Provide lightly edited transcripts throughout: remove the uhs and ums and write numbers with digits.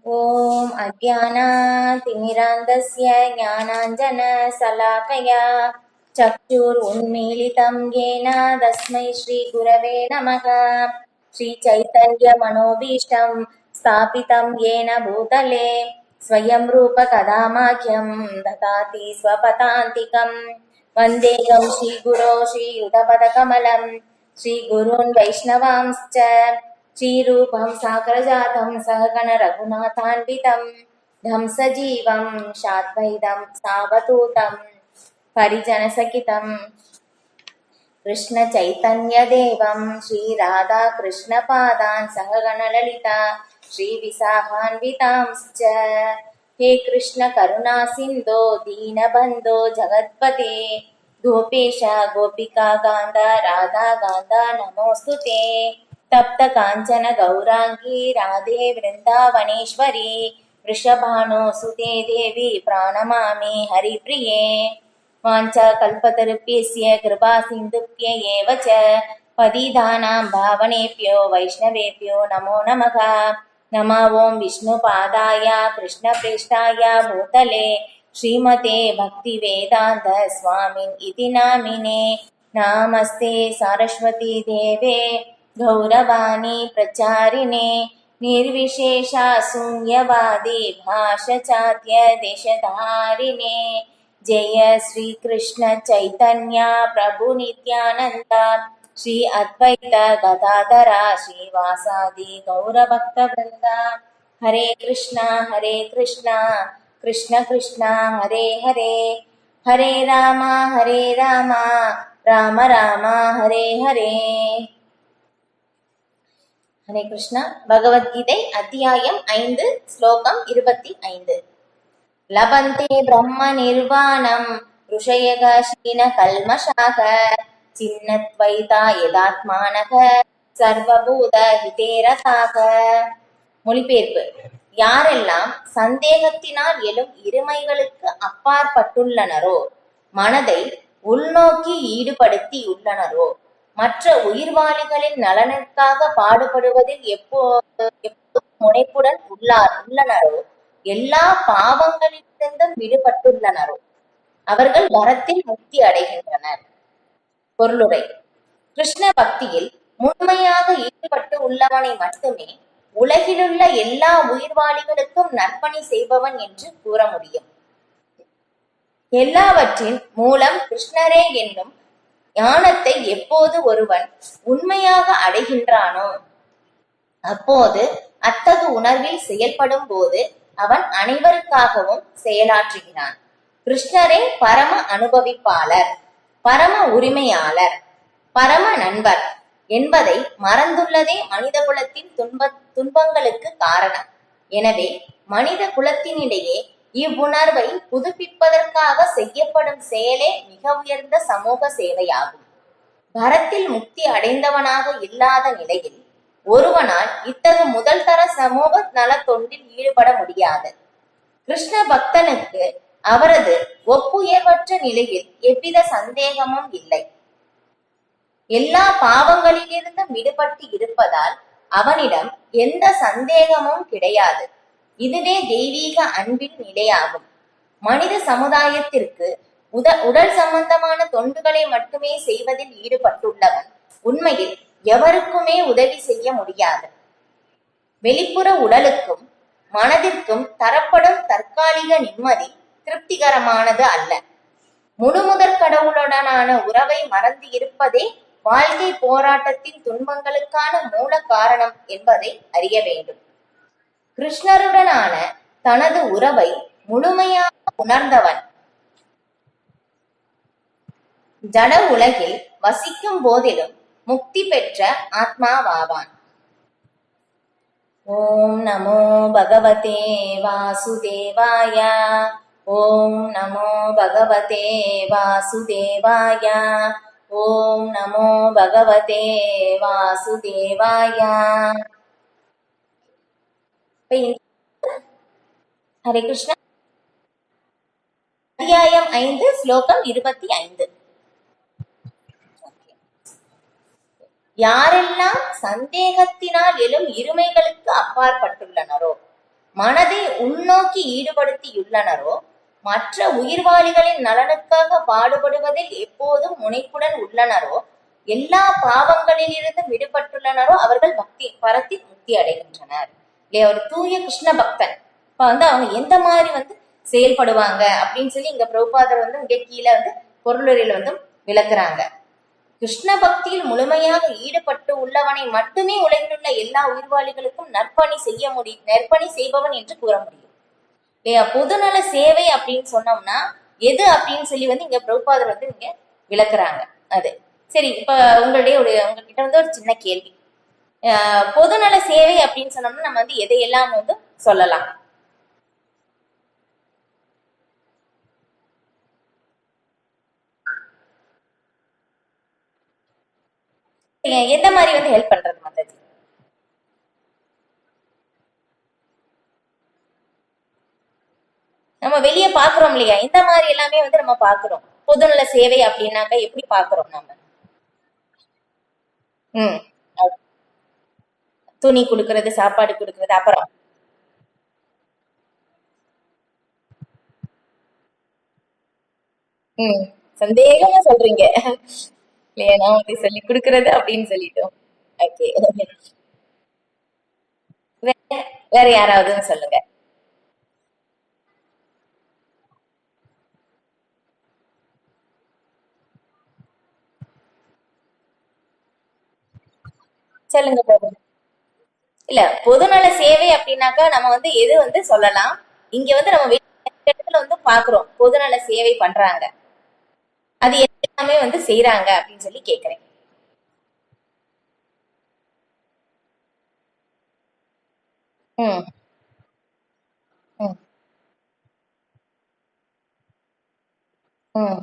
ॐ अज्ञानातिमिरान्धस्य ज्ञानाञ्जनशलाकया चक्षुरुन्मीलितं येन तस्मै श्रीगुरवे नमः। श्रीचैतन्यमनोभीष्टं स्थापितं येन भूतले स्वयं रूपकदा मह्यं ददाति स्वपदान्तिकं। वन्देऽहं श्रीगुरो श्रीयुतपदकमलं श्रीगुरून् वैष्णवांश्च श्रीरूपं सागरजातं सहगण रघुनाथान्वितं धं सजीवं शाद्वैतं सावधूतं परिजनसहितं कृष्णचैतन्यदेवं श्रीराधाकृष्णपादान् सहगण ललिता श्रीविशाखान्वितांश्च। हे कृष्ण करुणा सिन्धो दीनबन्धो जगत्पते गोपेश गोपिका कान्त राधा कान्त नमोऽस्तुते। तप्त काञ्चन गौराङ्गी राधे वृन्दावनेश्वरी वृषभानुसुते देवी प्रणमामि हरिप्रिये। वाञ्छाकल्पतरुभ्यस्य कृपासिन्धुभ्य एव च पतितानां पावनेभ्यो वैष्णवेभ्यो नमो नमः। नमो ॐ विष्णुपादाय कृष्णप्रेष्ठाय भूतले श्रीमते भक्तिवेदान्त स्वामिन् इति नामिने। नमस्ते सरस्वती देवे गौरवाणी प्रचारिणे निर्विशेषा शून्यवादी भाषाचार्य देशधारिणे। जय श्री कृष्ण चैतन्य प्रभु नित्यानंद श्री अद्वैत गदाधरा श्रीवासादि गौरभक्तवृंद। हरे कृष्णा कृष्ण कृष्णा हरे हरे हरे राम राम राम हरे हरे। हरे कृष्णा। भगवद्गीதை அத்தியாயம் 5 ஸ்லோகம் 25. लभन्ते ब्रह्म निर्वाणं ऋषयः क्षीणकल्मषाः चिन्नद्वैता यदात्मानः சர்வபூத ஹிதேரதாக. மொழிபெயர்ப்பு. யாரெல்லாம் சந்தேகத்தினால் எழும் இருமைகளுக்கு அப்பாற்பட்டுள்ளனரோ, மனதை உள்நோக்கி ஈடுபடுத்தியுள்ளனரோ, மற்ற உயிர்வாளிகளின் நலனுக்காக பாடுபடுவதில் எப்போது முனைப்புடன் உள்ளனரோ, எல்லா பாவங்களிலிருந்தும் விடுபட்டுள்ளனரோ அவர்கள் வரத்தில் முக்தி அடைகின்றனர். பொருளுரை. கிருஷ்ண பக்தியில் முழுமையாக ஈடுபட்டு உள்ளவனை மட்டுமே உலகிலுள்ள எல்லா உயிர்வாளிகளுக்கும் நற்பணி செய்பவன் என்று கூற முடியும். எல்லாவற்றின் மூலம் கிருஷ்ணரே என்னும் ஞானத்தை எப்போது ஒருவன் உண்மையாக அடைகின்றானோ அப்போது அத்தகு உணர்வில் செயல்படும் போது அவன் அனைவருக்காகவும் செயலாற்றுகிறான். கிருஷ்ணரே பரம அனுபவிப்பாளர், பரம உரிமையாளர், பரம நண்பர் என்பதை மறந்துள்ளதே மனித குலத்தின் துன்பங்களுக்கு காரணம். எனவே மனித குலத்தினிடையே இவ்வுணர்வை புதுப்பிப்பதற்காக செய்யப்படும் செயலே மிக உயர்ந்த சமூக சேவையாகும். பரத்தில் முக்தி அடைந்தவனாக இல்லாத நிலையில் ஒருவனால் இத்தகு முதல் தர சமூக நல தொண்டில் ஈடுபட முடியாது. கிருஷ்ண பக்தனுக்கு அவரது ஒப்புயர்வற்ற நிலையில் எவ்வித சந்தேகமும் இல்லை. எல்லா பாவங்களிலிருந்தும் விடுபட்டு இருப்பதால் அவனிடம் எந்த சந்தேகமும் கிடையாது. இதுவே தெய்வீக அன்பின் நிலையாகும். மனித சமுதாயத்திற்கு உடல் சம்பந்தமான தொண்டுகளை மட்டுமே செய்வதில் ஈடுபட்டுள்ளவன் உண்மையில் எவருக்குமே உதவி செய்ய முடியாது. வெளிப்புற உடலுக்கும் மனதிற்கும் தரப்படும் தற்காலிக நிம்மதி திருப்திகரமானது அல்ல. முழுமுதற் கடவுளுடனான உறவை மறந்து இருப்பதே வாழ்க்கை போராட்டத்தின் துன்பங்களுக்கான மூல காரணம் என்பதை அறிய வேண்டும். கிருஷ்ணருடனான தனது உறவை முழுமையாக உணர்ந்தவன் ஜட உலகில் வசிக்கும் போதிலும் முக்தி பெற்ற ஆத்மாவாவான். ஓம் நமோ பகவதே வாசுதேவாய. ஓம் நமோ பகவதே வாசுதேவாய. ஓம் நமோ பகவதே வாசுதேவாய. ஹரே கிருஷ்ணா. அத்தியாயம் 5 ஸ்லோகம் 25. யாரெல்லாம் சந்தேகத்தினால் எழும் இருமைகளுக்கு அப்பாற்பட்டுள்ளனரோ, மனதை உள்நோக்கி ஈடுபடுத்தியுள்ளனரோ, மற்ற உயிர்வாளிகளின் நலனுக்காக பாடுபடுவதில் எப்போதும் முனைப்புடன் உள்ளனரோ, எல்லா பாவங்களிலிருந்து விடுபட்டுள்ளனரோ அவர்கள் பக்தி பரத்தி முக்தி அடைகின்றனர். இல்லையா? ஒரு தூய கிருஷ்ண பக்தன் இப்ப அவங்க எந்த மாதிரி செயல்படுவாங்க அப்படின்னு சொல்லி இங்க பிரபுபாதர் இங்க கீழே பொருளுரையில விளக்குறாங்க. கிருஷ்ண பக்தியில் முழுமையாக ஈடுபட்டு உள்ளவனை மட்டுமே உலகில் உள்ள எல்லா உயிர்வாளிகளுக்கும் நற்பணி செய்பவன் என்று கூற முடியும். இல்லையா? பொதுநல சேவை அப்படின்னு சொன்னோம்னா எது அப்படின்னு சொல்லி இங்க பிரபுபாதர் இங்க விளக்குறாங்க. அது சரி. இப்ப உங்ககிட்ட ஒரு சின்ன கேள்வி. பொதுநல சேவை அப்படின்னு சொன்னோம்னா நம்ம எதையெல்லாம் சொல்லலாம்? எந்த மாதிரி ஹெல்ப் பண்றது மாதாஜி? நம்ம வெளியே பாக்குறோம் இல்லையா? இந்த மாதிரி எல்லாமே நம்ம பாக்குறோம். பொதுநல சேவை அப்படின்னாக்கா எப்படி பாக்குறோம் நம்ம? துணி கொடுக்கறது, சாப்பாடு கொடுக்கறது, அப்புறம் சந்தேகமா சொல்றீங்க இல்லையா? நான் சொல்லி கொடுக்கறது அப்படின்னு சொல்லிட்டோம். ஓகே. வேற யாராவது சொல்லுங்க. சொல்லுங்க போதும். இல்ல, பொதுநல சேவை அப்படின்னாக்கா நம்ம எது சொல்லலாம்? இங்க நம்ம இடத்துல பாக்குறோம் பொதுநல சேவை பண்றாங்க. அது எல்லாமே செய்யறாங்க அப்படின்னு சொல்லி கேக்குறேன். ம் ம் ம்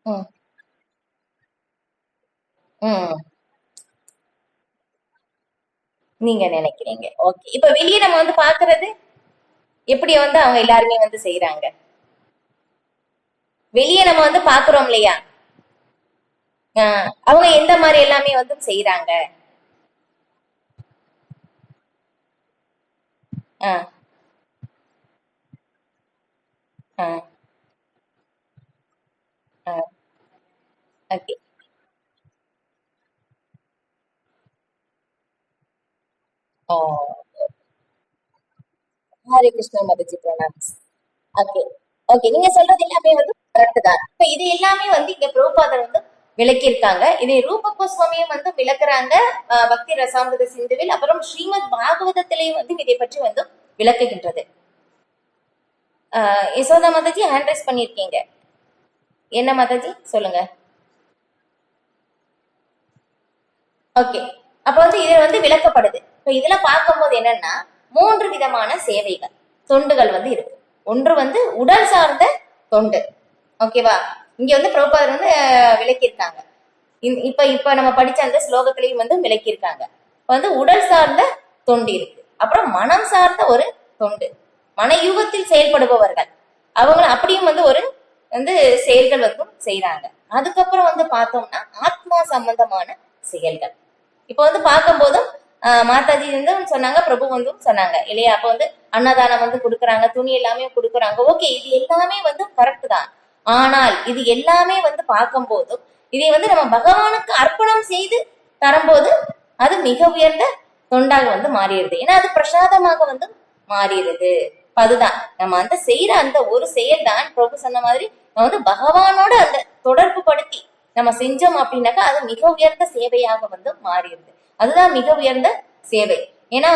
ம் ம் நீங்க நினைக்கிறீங்க. ஓகே. இப்ப வெளியே நம்ம பாக்குறது எப்படி அவங்க எல்லாருமே செய்யறாங்க? வெளியே நம்ம பாக்குறோம் இல்லையா? அவங்க எந்த மாதிரி எல்லாமே செய்யறாங்க? Okay. Hare Krishna Mataji, pranams. Okay. Okay, நீங்க சொல்றது எல்லாமே கரெக்ட் தான். இப்ப இது எல்லாமே இங்க பிரபுபாதர் விளக்கியிருக்காங்க. இதை ரூப கோஸ்வாமியும் விளக்குறாங்க பக்தி ரசாமிரத சிந்துவில். அப்புறம் ஸ்ரீமத் பாகவதத்திலையும் இதை பற்றி விளக்குகின்றது. யசோதா மாதாஜி ஹேண்ட் ரைஸ் பண்ணிருக்கீங்க. என்ன மாதாஜி சொல்லுங்க. ஓகே. அப்ப இது விளக்கப்படுது. இப்ப இதுல பார்க்கும்போது என்னன்னா 3 விதமான சேவைகள், தொண்டுகள் இருக்கு. ஒன்று உடல் சார்ந்த தொண்டு. ஓகேவா? இங்க பிரபுபாதர் விளக்கியிருக்காங்க. இப்ப இப்ப நம்ம படிச்ச அந்த ஸ்லோகத்திலையும் விளக்கியிருக்காங்க. உடல் சார்ந்த தொண்டு இருக்கு. அப்புறம் மனம் சார்ந்த ஒரு தொண்டு, மன யூகத்தில் செயல்படுபவர்கள் அவங்க அப்படியும் ஒரு செயல்கள் செய்யறாங்க. அதுக்கப்புறம் பார்த்தோம்னா ஆத்மா சம்பந்தமான செயல்கள். இப்ப பார்க்கும் போதும் மாதாஜி சொன்னாங்க, பிரபு சொன்னாங்க இல்லையா? அப்ப அன்னதானம் கொடுக்குறாங்க, துணி எல்லாமே கொடுக்குறாங்க. ஓகே, இது எல்லாமே கரெக்ட் தான். ஆனால் இது எல்லாமே பார்க்கும் போதும் இதை நம்ம பகவானுக்கு அர்ப்பணம் செய்து தரும்போது அது மிக உயர்ந்த தொண்டாக மாறிடுது. ஏன்னா அது பிரசாதமாக மாறிடுது. அதுதான் நம்ம செய்யற அந்த ஒரு செயல் தான் பிரபு சொன்ன மாதிரி நம்ம பகவானோட அந்த தொடர்பு படுத்தி நம்ம செஞ்சோம் அப்படின்னாக்கா அது மிக உயர்ந்த சேவையாக மாறிடுது. அதுதான் மிக உயர்ந்த சேவை. ஏன்னா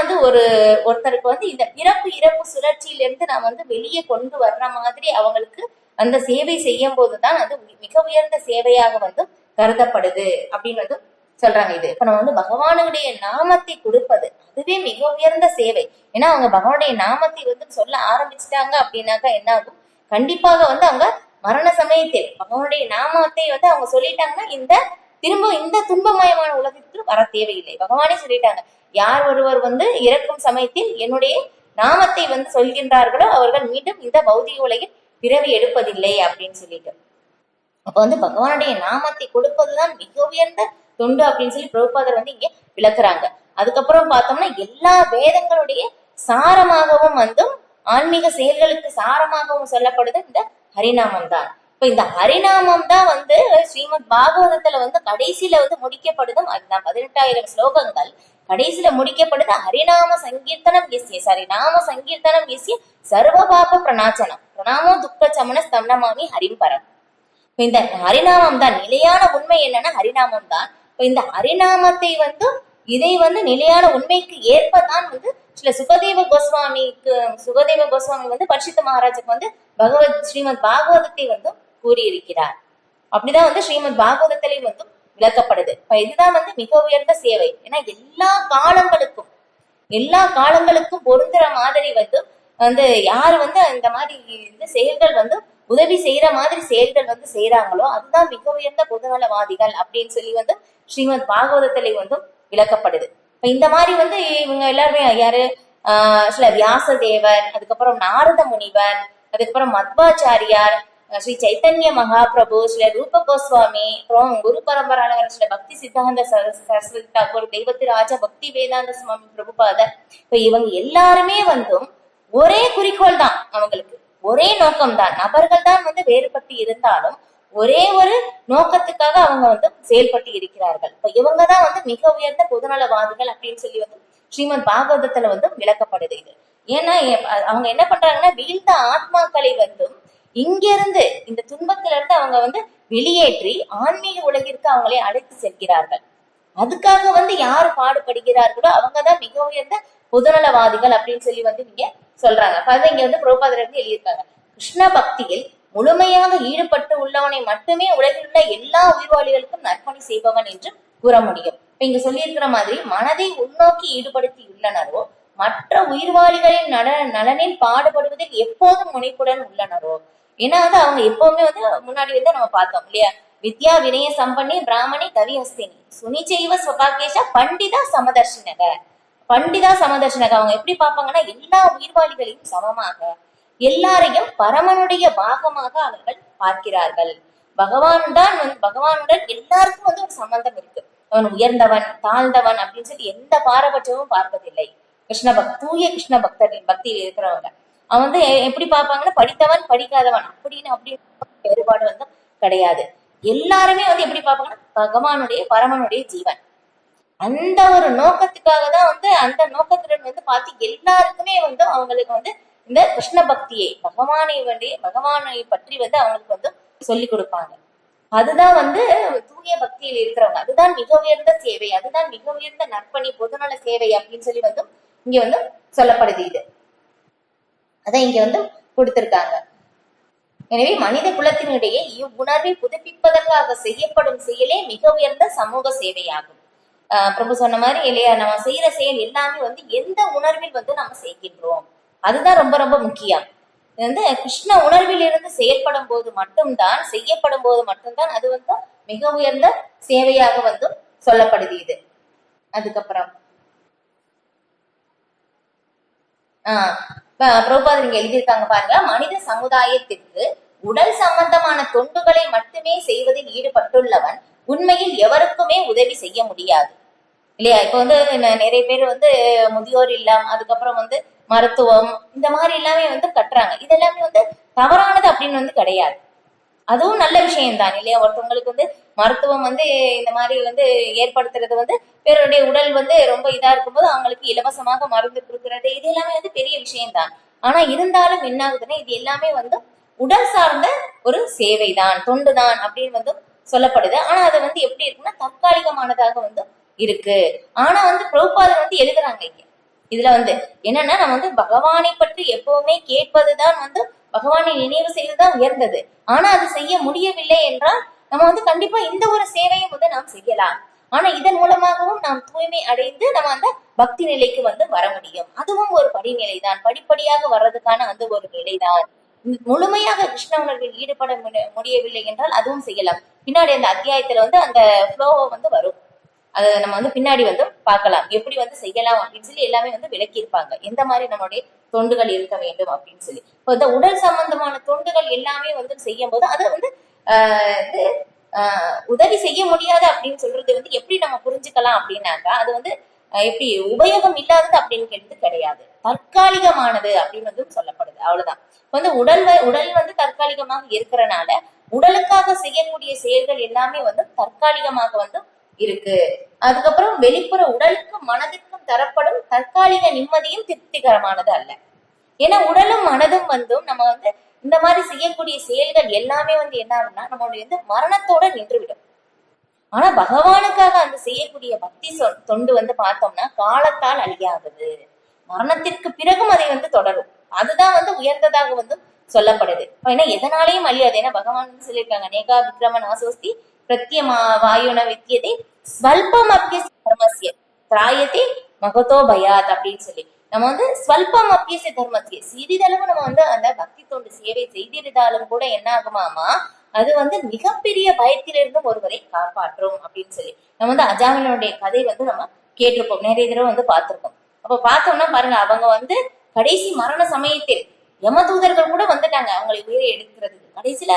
ஒருத்தருக்கு இந்த பிறப்பு இறப்பு சுழற்சியிலிருந்து நான் வெளியே கொண்டு வர்ற மாதிரி அவங்களுக்கு அந்த சேவை செய்யும் போதுதான் அது மிக உயர்ந்த சேவையாக கருதப்படுது அப்படின்னு சொல்றாங்க. இது இப்ப நம்ம பகவானுடைய நாமத்தை கொடுப்பது அதுவே மிக உயர்ந்த சேவை. ஏன்னா அவங்க பகவானுடைய நாமத்தை சொல்ல ஆரம்பிச்சிட்டாங்க அப்படின்னாக்கா என்ன ஆகும்? கண்டிப்பாக அவங்க மரண சமயத்தில் பகவானுடைய நாமத்தை அவங்க சொல்லிட்டாங்கன்னா திரும்ப இந்த துன்பமயமான உலகத்துக்கு வர தேவையில்லை. பகவானே சொல்லிட்டாங்க, யார் ஒருவர் இறக்கும் சமயத்தில் என்னுடைய நாமத்தை சொல்கின்றார்களோ அவர்கள் மீண்டும் இந்த பௌதிக உலகில் பிறவி எடுப்பதில்லை அப்படின்னு சொல்லிட்டு. அப்ப பகவானுடைய நாமத்தை கொடுப்பதுதான் மிக உயர்ந்த தொண்டு அப்படின்னு சொல்லி பிரபுபாதர் வந்து இங்க விளக்குறாங்க. அதுக்கப்புறம் பார்த்தோம்னா எல்லா வேதங்களுடைய சாரமாகவும் வந்து ஆன்மீக செயல்களுக்கு சாரமாகவும் சொல்லப்படுது இந்த ஹரிநாமம் தான். இப்ப இந்த ஹரிநாமம் தான் வந்து ஸ்ரீமத் பாகவதத்துல வந்து கடைசியில வந்து முடிக்கப்படுதும். அதுதான் 18,000 ஸ்லோகங்கள் கடைசியில முடிக்கப்படுது. ஹரிநாம சங்கீர்த்தனம் எஸ்ய சாரி நாம சங்கீர்த்தனம் எஸ்ய சர்வபாப பிரணாச்சனம் பிரணாமோ துக்க சமன ஸ்தம்னமாமி ஹரிம்பரம். இந்த ஹரிநாமம் தான் நிலையான உண்மை. என்னன்னா ஹரிநாமம் தான். இந்த ஹரிநாமத்தை வந்து இதை வந்து நிலையான உண்மைக்கு ஏற்பதான் வந்து சில சுகதேவ கோஸ்வாமி வந்து பரிசுத்த மகாராஜுக்கு வந்து ஸ்ரீமத் பாகவதத்தை வந்து கூறியிருக்கிறார். அப்படிதான் வந்து ஸ்ரீமத் பாகவதத்திலையும் வந்து விளக்கப்படுது. இப்ப இதுதான் வந்து மிக உயர்ந்த சேவை. ஏன்னா எல்லா காலங்களுக்கும் பொருந்துற மாதிரி வந்து யாரு வந்து இந்த மாதிரி செயல்கள் வந்து உதவி செய்யற மாதிரி செயல்கள் வந்து செய்யறாங்களோ அதுதான் மிக உயர்ந்த பொதுநலவாதிகள் அப்படின்னு சொல்லி வந்து ஸ்ரீமத் பாகவதத்திலே வந்து விளக்கப்படுது. இப்ப இந்த மாதிரி வந்து இவங்க எல்லாருமே யாரு சில வியாசதேவர், அதுக்கப்புறம் நாரத முனிவர், அதுக்கப்புறம் மத்வாச்சாரியார், ஸ்ரீ சைத்தன்ய மகாபிரபு, சில ரூப கோஸ்வாமி, அப்புறம் குரு பரம்பரான சில பக்தி சித்தாந்த சரஸ்வதி தாக்கூர், தெய்வத்தி ராஜா பக்தி வேதாந்த சுவாமி பிரபுபாதர். இப்ப இவங்க எல்லாருமே வந்து ஒரே குறிக்கோள் தான், அவங்களுக்கு ஒரே நோக்கம் தான். நபர்கள் தான் வந்து வேறுபட்டு இருந்தாலும் ஒரே ஒரு நோக்கத்துக்காக அவங்க வந்து செயல்பட்டு இருக்கிறார்கள். இப்ப இவங்கதான் வந்து மிக உயர்ந்த பொதுநலவாதிகள் அப்படின்னு சொல்லி வந்து ஸ்ரீமத் பாகவதத்துல வந்து விளக்கப்படுது. இது ஏன்னா அவங்க என்ன பண்றாங்கன்னா வீழ்ந்த ஆத்மாக்களை வந்து இங்கிருந்து இந்த துன்பத்தில இருந்து அவங்க வந்து வெளியேற்றி ஆன்மீக உலகிற்கு அவங்களை அழைத்து செல்கிறார்கள். அதுக்காக வந்து யாரு பாடுபடுகிறார்களோ அவங்கதான் மிக உயர்ந்த பொதுநலவாதிகள் அப்படின்னு சொல்லி வந்து நீங்க சொல்றாங்க. அதான் இங்க வந்து பிரபுபாதர் வந்து எழுதியிருக்காங்க, கிருஷ்ண பக்தியில் முழுமையாக ஈடுபட்டு உள்ளவனை மட்டுமே உலகில் உள்ள எல்லா உயிர்வாளிகளுக்கும் நற்பணி செய்பவன் என்று கூற முடியும். இப்ப இங்க சொல்லியிருக்கிற மாதிரி மனதை உள்நோக்கி ஈடுபடுத்தி உள்ளனரோ, மற்ற உயிர்வாளிகளின் நலனில் பாடுபடுவதில் எப்போதும் முனைப்புடன் உள்ளனரோ. ஏன்னா வந்து அவங்க எப்பவுமே வந்து முன்னாடி வந்து நம்ம பார்த்தோம் இல்லையா, வித்யா வினய சம்பன்னி பிராமணி கவி ஹஸ்தினி சுனிச்சைவ ஸ்வபாகேஷா பண்டிதா சமதர்ஷனக. அவங்க எப்படி பார்ப்பாங்கன்னா எல்லா உயிர்வாளிகளையும் சமமாக, எல்லாரையும் பரமனுடைய பாகமாக அவர்கள் பார்க்கிறார்கள். பகவானுடன் எல்லாருக்கும் வந்து ஒரு சம்பந்தம் இருக்கு. அவன் உயர்ந்தவன் தாழ்ந்தவன் அப்படின்னு சொல்லி எந்த பாரபட்சமும் பார்ப்பதில்லை. தூய கிருஷ்ண பக்தியில் இருக்கிறவங்க அவன் வந்து எப்படி பார்ப்பாங்கன்னா படித்தவன் படிக்காதவன் அப்படின்னு வேறுபாடு வந்து கிடையாது. எல்லாருமே வந்து எப்படி பார்ப்பாங்கன்னா பரமனுடைய ஜீவன். அந்த ஒரு நோக்கத்துக்காக தான் வந்து அந்த நோக்கத்துடன் வந்து பார்த்து எல்லாருக்குமே வந்து அவங்களுக்கு வந்து இந்த கிருஷ்ண பக்தியை பகவானை பற்றி வந்து அவங்களுக்கு வந்து சொல்லி கொடுப்பாங்க. அதுதான் வந்து தூய பக்தியில் இருக்கிறவங்க. அதுதான் மிக உயர்ந்த சேவை, அதுதான் மிக உயர்ந்த நற்பணி, பொதுநல சேவை அப்படின்னு சொல்லி வந்து இங்க வந்து சொல்லப்படுது. இது அதான் இங்க வந்து கொடுத்திருக்காங்க. எனவே மனித குலத்தினிடையே இவ்வுணர்வை புதுப்பிப்பதற்காக செய்யப்படும் செயலே மிக உயர்ந்த சமூக சேவையாகும். பிரபு சொன்ன மாதிரி இல்லையா, நம்ம செய்யற செயல் எல்லாமே வந்து எந்த உணர்வில் வந்து நம்ம செய்கின்றோம் அதுதான் ரொம்ப ரொம்ப முக்கியம். இது வந்து கிருஷ்ண உணர்வில் இருந்து செய்யப்படும் போது மட்டும்தான் அது வந்து மிக உயர்ந்த சேவையாக வந்து சொல்லப்படுது. இது அதுக்கப்புறம் பிரபுபாதர் இங்க எழுதியிருக்காங்க பாருங்க, மனித சமுதாயத்திற்கு உடல் சம்பந்தமான தொண்டுகளை மட்டுமே செய்வதில் ஈடுபட்டுள்ளவன் உண்மையில் எவருக்குமே உதவி செய்ய முடியாது இல்லையா. இப்ப வந்து நிறைய பேர் வந்து முதியோர் இல்லம், அதுக்கப்புறம் வந்து மருத்துவம், இந்த மாதிரி எல்லாமே வந்து கட்டுறாங்க. இது எல்லாமே வந்து தவறானது அப்படின்னு வந்து கிடையாது. அதுவும் நல்ல விஷயம்தான் இல்லையா. ஒருத்தவங்களுக்கு வந்து மருத்துவம் வந்து இந்த மாதிரி வந்து ஏற்படுத்துறது வந்து பேருடைய உடல் வந்து ரொம்ப இதா இருக்கும்போது அவங்களுக்கு இலவசமாக மருந்து கொடுக்கறது, இது எல்லாமே வந்து பெரிய விஷயம்தான். ஆனா இருந்தாலும் என்ன ஆகுதுன்னா இது எல்லாமே வந்து உடல் சார்ந்த ஒரு சேவைதான், தொண்டுதான் அப்படின்னு வந்து சொல்லப்படுது. ஆனா அது வந்து எப்படி இருக்குன்னா தற்காலிகமானதாக வந்து இருக்கு. ஆனா வந்து பிரபுபாதர் வந்து எழுதுறாங்க இங்க இதுல வந்து என்னன்னா, நம்ம வந்து பகவானை பற்றி எப்பவுமே கேட்பதுதான் வந்து பகவானை நினைவு செய்வதுதான் உயர்ந்தது. ஆனா அது செய்ய முடியவில்லை என்றால் நம்ம வந்து கண்டிப்பா இந்த ஒரு சேவையை வந்து நாம் செய்யலாம். ஆனா இதன் மூலமாகவும் நாம் தூய்மை அடைந்து நம்ம அந்த பக்தி நிலைக்கு வந்து வர முடியும். அதுவும் ஒரு படிநிலைதான், படிப்படியாக வர்றதுக்கான வந்து ஒரு நிலைதான். முழுமையாக கிருஷ்ண உணர்வில் ஈடுபட முடியவில்லை என்றால் அதுவும் செய்யலாம். பின்னாடி அந்த அத்தியாயத்துல வந்து அந்த ஃப்ளோவை வந்து வரும். அதை நம்ம வந்து பின்னாடி வந்து பார்க்கலாம், எப்படி வந்து செய்யலாம் அப்படின்னு சொல்லி எல்லாமே வந்து விளக்கி இருப்பாங்க, எந்த மாதிரி நம்மளுடைய தொண்டுகள் இருக்க வேண்டும் அப்படின்னு சொல்லி. இப்போ இந்த உடல் சம்பந்தமான தொண்டுகள் எல்லாமே வந்து செய்யும் போது அது வந்து உதவி செய்ய முடியாது அப்படின்னு சொல்றது வந்து எப்படி நம்ம புரிஞ்சுக்கலாம் அப்படின்னாக்கா, அது வந்து எப்படி உபயோகம் இல்லாதது அப்படின்னு கேட்டது கிடையாது, தற்காலிகமானது அப்படின்னு வந்து சொல்லப்படுது. அவ்வளவுதான். வந்து உடல் வந்து தற்காலிகமாக இருக்கிறனால உடலுக்காக செய்யக்கூடிய செயல்கள் எல்லாமே வந்து தற்காலிகமாக வந்து இருக்கு. அதுக்கப்புறம் வெளிப்புற உடலுக்கும் மனதிற்கும் தரப்படும் தற்காலிக நிம்மதியும் திருப்திகரமானது அல்ல. ஏன்னா உடலும் மனதும் வந்து நம்ம வந்து இந்த மாதிரி செய்யக்கூடிய செயல்கள் எல்லாமே வந்து என்ன ஆகும்னா நம்மளுடைய வந்து மரணத்தோட நின்றுவிடும். ஆனா பகவானுக்காக அந்த செய்யக்கூடிய பக்தி தொண்டு வந்து பார்த்தோம்னா காலத்தால் அழியாதது, மரணத்திற்கு பிறகும் அதை வந்து தொடரும். அதுதான் வந்து உயர்ந்ததாக வந்து சொல்லப்படுது. ஏன்னா எதனாலையும் அழியாது. ஏன்னா பகவான் வந்து சொல்லியிருக்காங்க, நேகா விக்ரமன் ஆசோஸ்தி பிரத்யமா வாயுன வித்தியதை ஸ்வல்பம் அப்பிய தர்மசிய திராயத்தை மகதோ பயாத் அப்படின்னு சொல்லி நம்ம வந்து ஸ்வல்பம் அப்பிய தர்மசிய சிறிதளவு நம்ம வந்து அந்த பக்தி தொண்டு சேவை செய்திருந்தாலும் கூட என்ன ஆகுமாமா, அது வந்து மிகப்பெரிய பயத்திலிருந்தும் ஒருவரை காப்பாற்றும் அப்படின்னு சொல்லி நம்ம வந்து அஜாமிலனுடைய கதை வந்து நம்ம கேட்டிருப்போம், நிறைய தடவை வந்து பார்த்திருக்கோம். அப்ப பார்த்தோம்னா பாருங்க, அவங்க வந்து கடைசி மரண சமயத்தில் யம தூதர்கள் கூட வந்துட்டாங்க அவங்களை உயிரை எடுக்கிறதுக்கு. கடைசியில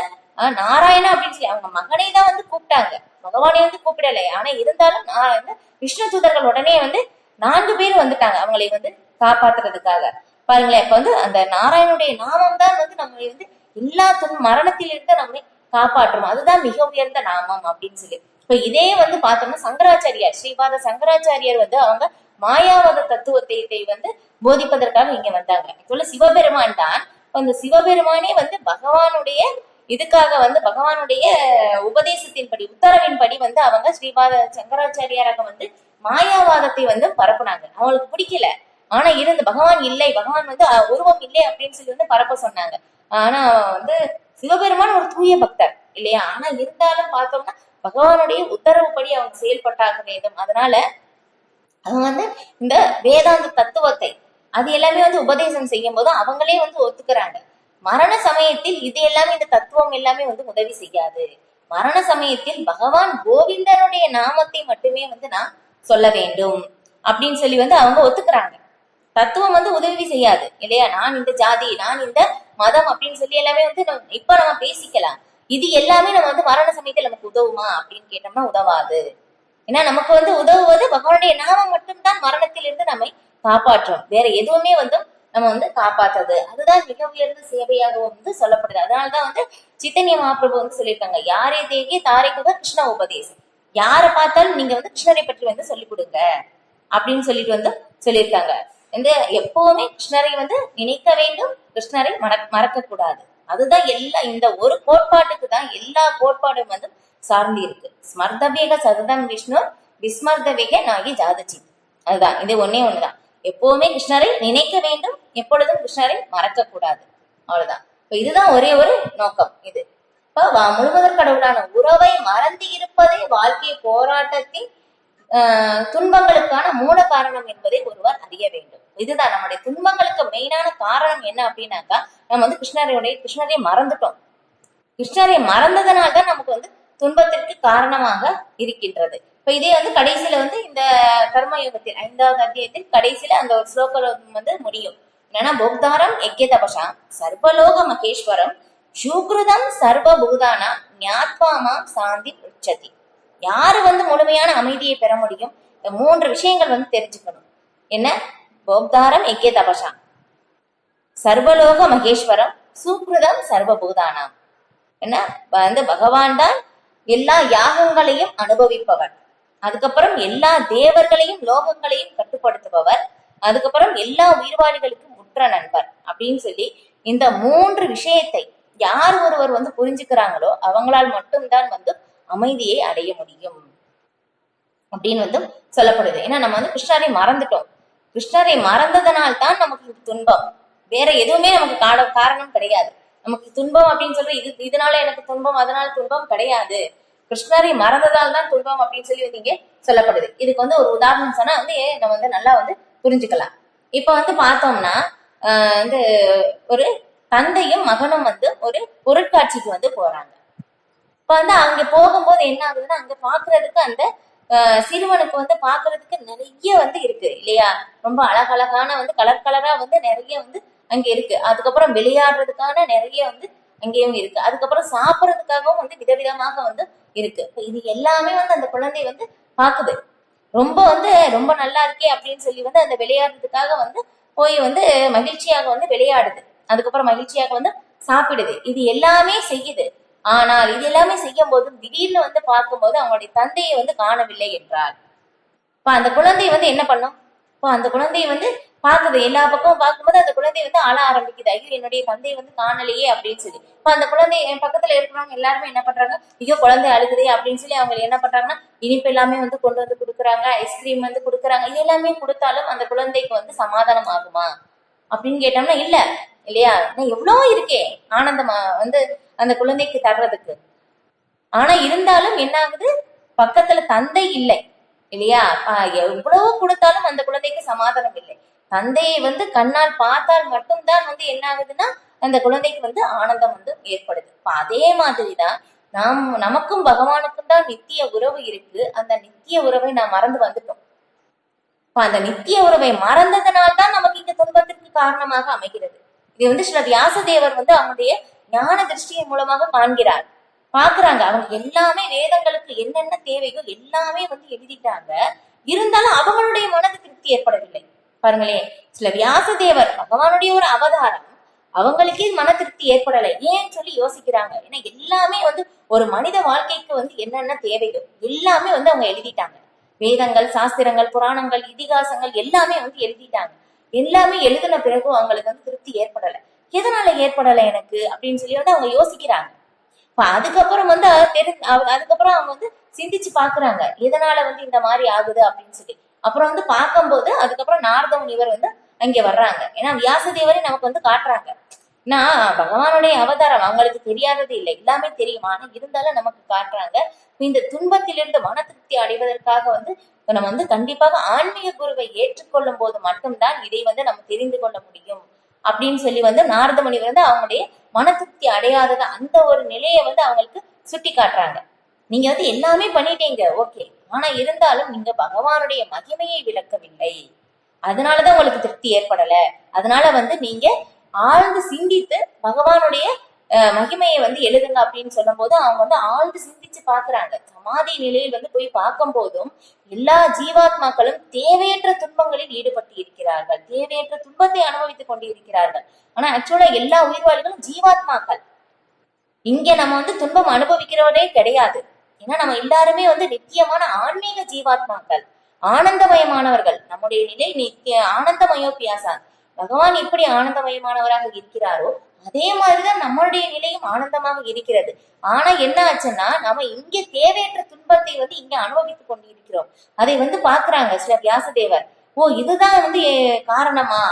நாராயணா அப்படின்னு சொல்லி அவங்க மகனை தான் வந்து கூப்பிட்டாங்க, பகவானை வந்து கூப்பிடல. ஆனா இருந்தாலும் நான் வந்து விஷ்ணு தூதர்கள் உடனே வந்து 4 பேர் வந்துட்டாங்க அவங்களை வந்து காப்பாத்துறதுக்காக. பாருங்களேன், இப்ப வந்து அந்த நாராயணனுடைய நாமம் தான் வந்து நம்மளை வந்து எல்லா மரணத்திலிருந்து நம்மை காப்பாற்றும், அதுதான் மிக உயர்ந்த நாமம் அப்படின்னு சொல்லி. இப்ப இதே வந்து பார்த்தோம்னா சங்கராச்சாரியார், ஸ்ரீபாத சங்கராச்சாரியார் வந்து அவங்க மாயாவாத தத்துவத்தை வந்து போதிப்பதற்காக இங்க வந்தாங்க. சொல்ல சிவபெருமான் தான், அந்த சிவபெருமானே வந்து பகவானுடைய இதுக்காக வந்து பகவானுடைய உபதேசத்தின்படி உத்தரவின்படி வந்து அவங்க ஸ்ரீபாத சங்கராச்சாரியாராக வந்து மாயாவாதத்தை வந்து பரப்புனாங்க. அவங்களுக்கு பிடிக்கல. ஆனா இருந்து பகவான் இல்லை, பகவான் வந்து உருவம் இல்லை அப்படின்னு சொல்லி வந்து பரப்ப சொன்னாங்க. ஆனா வந்து சிவபெருமான் ஒரு தூய பக்தர் இல்லையா, ஆனா இருந்தாலும் பார்த்தோம்னா பகவானுடைய உத்தரவுப்படி அவங்க செயல்பட்டாக வேண்டும். அதனால அவங்க வந்து இந்த வேதாந்த தத்துவத்தை அது எல்லாமே வந்து உபதேசம் செய்யும் போது அவங்களே வந்து ஒத்துக்கிறாங்க. மரண சமயத்தில் இது எல்லாமே இந்த தத்துவம் எல்லாமே வந்து உதவி செய்யாது. மரண சமயத்தில் பகவான் கோவிந்தனுடைய நாமத்தை மட்டுமே வந்து நான் சொல்ல வேண்டும் அப்படின்னு சொல்லி வந்து அவங்க ஒத்துக்கிறாங்க. தத்துவம் வந்து உதவி செய்யாது இல்லையா, நான் இந்த ஜாதி நான் இந்த மதம் அப்படின்னு சொல்லி எல்லாமே வந்து இப்ப நம்ம பேசிக்கலாம். இது எல்லாமே நம்ம வந்து மரண சமயத்தில் நமக்கு உதவுமா அப்படின்னு கேட்டோம்னா உதவாது. ஏன்னா நமக்கு வந்து உதவுவது பகவானுடைய நாமம் மட்டும்தான் மரணத்திலிருந்து நம்மை காப்பாற்றும், வேற எதுவுமே வந்து நம்ம வந்து காப்பாத்துறது. அதுதான் மிக உயர்ந்த சேவையாக வந்து சொல்லப்படுது. அதனாலதான் வந்து சித்தன்ய மகாபிரபு வந்து சொல்லியிருக்காங்க, யாரே தேகே தாரைக்குக கிருஷ்ண உபதேசம், யாரை பார்த்தாலும் நீங்க வந்து கிருஷ்ணரை பற்றி வந்து சொல்லிக் கொடுங்க அப்படின்னு சொல்லிட்டு வந்து சொல்லியிருக்காங்க. வந்து எப்பவுமே கிருஷ்ணரை வந்து நினைக்க வேண்டும், கிருஷ்ணரை மறக்க கூடாது. அதுதான் இந்த ஒரு கோட்பாட்டுக்கு தான் எல்லா கோட்பாடும் வந்து சார்ந்து இருக்கு. ஸ்மர்தவேக சததம் விஷ்ணு விஸ்மர்தவேக நாகி ஜாதஜித். அதுதான், இது ஒண்ணுதான். எப்பவுமே கிருஷ்ணரை நினைக்க வேண்டும், எப்பொழுதும் கிருஷ்ணரை மறக்க கூடாது. அவ்வளவுதான். இப்ப இதுதான் ஒரே ஒரு நோக்கம். இது இப்ப முழுவதற் கடவுளான உறவை மறந்து இருப்பதே வாழ்க்கை போராட்டத்தின் துன்பங்களுக்கான மூல காரணம் என்பதை ஒருவர் அறிய வேண்டும். இதுதான் நம்முடைய துன்பங்களுக்கு மெயினான காரணம் என்ன அப்படின்னாக்கா, நம்ம வந்து கிருஷ்ணரை மறந்துட்டோம். கிருஷ்ணரை மறந்ததனால்தான் நமக்கு வந்து துன்பத்திற்கு காரணமாக இருக்கின்றது. இப்ப இதே வந்து கடைசியில வந்து இந்த கர்மயோகத்தில் 5வது அத்தியாயத்தில் கடைசியில அந்த ஒரு ஸ்லோகம் வந்து முடியும். என்னன்னா, போக்தாரம் யக்ய தபசாம் சர்வலோக மகேஸ்வரம் சூக்ருதம் சர்வ பூதானா ஞாத்வாமாம் சாந்தி உச்சதி. யாரு வந்து முழுமையான அமைதியை பெற முடியும்? இந்த 3 விஷயங்கள் வந்து தெரிஞ்சுக்கணும். என்ன? போக்தாரம் யக்ய தபசாம் சர்வலோக மகேஸ்வரம் சூக்ருதம் சர்வபூதானாம். என்ன வந்து பகவான் தான் எல்லா யாகங்களையும் அனுபவிப்பவர், அதுக்கப்புறம் எல்லா தேவர்களையும் லோகங்களையும் கட்டுப்படுத்துபவர், அதுக்கப்புறம் எல்லா உயிர்வாளிகளுக்கும் உற்ற நண்பர் அப்படின்னு சொல்லி இந்த 3 விஷயத்தை யார் ஒருவர் வந்து புரிஞ்சுக்கிறாங்களோ அவங்களால் மட்டும்தான் வந்து அமைதியை அடைய முடியும் அப்படின்னு வந்து சொல்லப்படுது. ஏன்னா நம்ம வந்து கிருஷ்ணரை மறந்துட்டோம். கிருஷ்ணரை மறந்ததனால் தான் நமக்கு இந்த துன்பம், வேற எதுவுமே நமக்கு காரணம் கிடையாது. நமக்கு துன்பம் அப்படின்னு சொல்லி இதனால எனக்கு துன்பம் அதனால துன்பம் கிடையாது, கிருஷ்ணரை மறந்ததால் தான் துன்பம் அப்படின்னு சொல்லி வந்து இங்க சொல்லப்படுது. இதுக்கு வந்து ஒரு உதாரணம் சொன்னா வந்து நம்ம வந்து நல்லா வந்து புரிஞ்சுக்கலாம். இப்ப வந்து பார்த்தோம்னா வந்து ஒரு தந்தையும் மகனும் வந்து ஒரு பொருட்காட்சிக்கு வந்து போறாங்க. இப்ப வந்து அங்க போகும்போது என்ன ஆகுதுன்னா, அங்க பாக்குறதுக்கு அந்த சிறுவனுக்கு வந்து பாக்குறதுக்கு நிறைய வந்து இருக்கு இல்லையா, ரொம்ப அழகழகான வந்து கலர் கலரா வந்து நிறைய வந்து அங்க இருக்கு. அதுக்கப்புறம் விளையாடுறதுக்கான நிறைய வந்து அங்கேயும் இருக்கு. அதுக்கப்புறம் சாப்பிடறதுக்காகவும் வந்து விதவிதமாக வந்து இருக்கு. இது எல்லாமே வந்து அந்த குழந்தை வந்து பாக்குது. ரொம்ப நல்லா இருக்கே அப்படின்னு சொல்லி வந்து அந்த விளையாடுறதுக்காக வந்து போய் வந்து மகிழ்ச்சியாக வந்து விளையாடுது. அதுக்கப்புறம் மகிழ்ச்சியாக வந்து சாப்பிடுது. இது எல்லாமே செய்யுது. ஆனால் இது எல்லாமே செய்யும் போது திடீர்னு வந்து பார்க்கும்போது அவங்களுடைய தந்தையை வந்து காணவில்லை என்றார். இப்ப அந்த குழந்தை வந்து என்ன பண்ணும்? இப்போ அந்த குழந்தைய வந்து பாக்குது. எல்லா பக்கமும் பார்க்கும்போது அந்த குழந்தை வந்து அழ ஆரம்பிக்குது. ஐயோ என்னுடைய தந்தை வந்து காணலையே அப்படின்னு சொல்லி. இப்ப அந்த குழந்தை என் பக்கத்துல இருக்கிறவங்க எல்லாருமே என்ன பண்றாங்க? ஐயோ குழந்தை அழுகுதே அப்படின்னு சொல்லி அவங்க என்ன பண்றாங்கன்னா இனிப்பு எல்லாமே வந்து கொண்டு வந்து கொடுக்குறாங்க, ஐஸ்கிரீம் வந்து கொடுக்குறாங்க. இது எல்லாமே கொடுத்தாலும் அந்த குழந்தைக்கு வந்து சமாதானம் ஆகுமா அப்படின்னு கேட்டோம்னா இல்ல, இல்லையா? எவ்வளவோ இருக்கே ஆனந்தமா வந்து அந்த குழந்தைக்கு தர்றதுக்கு. ஆனா இருந்தாலும் என்ன ஆகுது? பக்கத்துல தந்தை இல்லை, இல்லையா? எவ்வளவு கொடுத்தாலும் அந்த குழந்தைக்கு சமாதானம் இல்லை. தந்தையை வந்து கண்ணால் பார்த்தால் மட்டும்தான் வந்து என்ன ஆகுதுன்னா அந்த குழந்தைக்கு வந்து ஆனந்தம் வந்து ஏற்படுது. அதே மாதிரிதான் நமக்கும் பகவானுக்கும் தான் நித்திய உறவு இருக்கு. அந்த நித்திய உறவை நாம் மறந்து வந்துட்டோம். அந்த நித்திய உறவை மறந்ததனால்தான் நமக்கு இங்க துன்பத்திற்கு காரணமாக அமைகிறது. இது வந்து சில வியாசதேவர் வந்து அவனுடைய ஞான திருஷ்டியின் மூலமாக காண்கிறார். பாக்குறாங்க அவங்க எல்லாமே வேதங்களுக்கு என்னென்ன தேவையோ எல்லாமே வந்து எழுதிட்டாங்க. இருந்தாலும் அவங்களுடைய மனது திருப்தி ஏற்படவில்லை. பாருங்களேன், சில வியாசதேவர் பகவானுடைய ஒரு அவதாரம், அவங்களுக்கே மன திருப்தி ஏற்படலை. ஏன்னு சொல்லி யோசிக்கிறாங்க. ஏன்னா எல்லாமே வந்து ஒரு மனித வாழ்க்கைக்கு வந்து என்னென்ன தேவையோ எல்லாமே வந்து அவங்க எழுதிட்டாங்க. வேதங்கள், சாஸ்திரங்கள், புராணங்கள், இதிகாசங்கள் எல்லாமே வந்து எழுதிட்டாங்க. எல்லாமே எழுதின பிறகு அவங்களுக்கு வந்து திருப்தி ஏற்படலை. எதனால ஏற்படலை எனக்கு அப்படின்னு சொல்லி வந்து அவங்க யோசிக்கிறாங்க. அதுக்கப்புறம் வந்து அதுக்கப்புறம் அவங்க வந்து சிந்திச்சு பாக்குறாங்க எதனால வந்து இந்த மாதிரி ஆகுது அப்படின்னு சொல்லி. அப்புறம் வந்து பார்க்கும்போது அதுக்கப்புறம் நாரத முனிவர் வந்து அங்க வர்றாங்க. ஏன்னா வியாசதேவரை நமக்கு வந்து காட்டுறாங்க. நான் பகவானுடைய அவதாரம், அவங்களுக்கு தெரியாதது இல்லை, எல்லாமே தெரியும். ஆனா இருந்தாலும் நமக்கு காட்டுறாங்க. இந்த துன்பத்திலிருந்து மன திருப்தி அடைவதற்காக வந்து நம்ம வந்து கண்டிப்பாக ஆன்மீக குருவை ஏற்றுக்கொள்ளும் போது மட்டும்தான் இதை வந்து நம்ம தெரிந்து கொள்ள முடியும் அப்படின்னு சொல்லி வந்து நாரத முனிவர் வந்து அவங்களுடைய மன திருப்தி அடையாதது அந்த ஒரு நிலையை வந்து அவங்களுக்கு சுட்டி காட்டுறாங்க. நீங்க வந்து எல்லாமே பண்ணிட்டீங்க, ஓகே, ஆனா இருந்தாலும் நீங்க பகவானுடைய மகிமையை விளக்கவில்லை. அதனாலதான் உங்களுக்கு திருப்தி ஏற்படல. அதனால வந்து நீங்க ஆழ்ந்து சிந்தித்து பகவானுடைய மகிமையை வந்து எழுதுங்க அப்படின்னு சொல்லும் போது அவங்க வந்து ஆழ்ந்து சிந்திச்சு பாக்குறாங்க. சமாதி நிலையில் வந்து போய் பார்க்கும் போதும் எல்லா ஜீவாத்மாக்களும் தேவையற்ற துன்பங்களில் ஈடுபட்டு இருக்கிறார்கள், தேவையற்ற துன்பத்தை அனுபவித்துக் கொண்டு இருக்கிறார்கள். ஆனா ஆக்சுவலா எல்லா உயிர்வாளிகளும் ஜீவாத்மாக்கள். இங்க நம்ம வந்து துன்பம் அனுபவிக்கிறவரே கிடையாது. ஏன்னா நம்ம எல்லாருமே வந்து நித்தியமான ஆன்மீக ஜீவாத்மாக்கள், ஆனந்தமயமானவர்கள். நம்முடைய நிலை நித்திய ஆனந்தமயோபியாசா. பகவான் எப்படி ஆனந்தமயமானவராக இருக்கிறாரோ அதே மாதிரிதான் நம்மளுடைய நிலையும் ஆனந்தமாக இருக்கிறது. ஆனா என்ன ஆச்சுன்னா நம்ம இங்க தேவையற்ற துன்பத்தை வந்து இங்க அனுபவித்துக் கொண்டு இருக்கிறோம். அதை வந்து பாக்குறாங்க சில வியாசதேவர். ஓ இதுதான் வந்து காரணமா,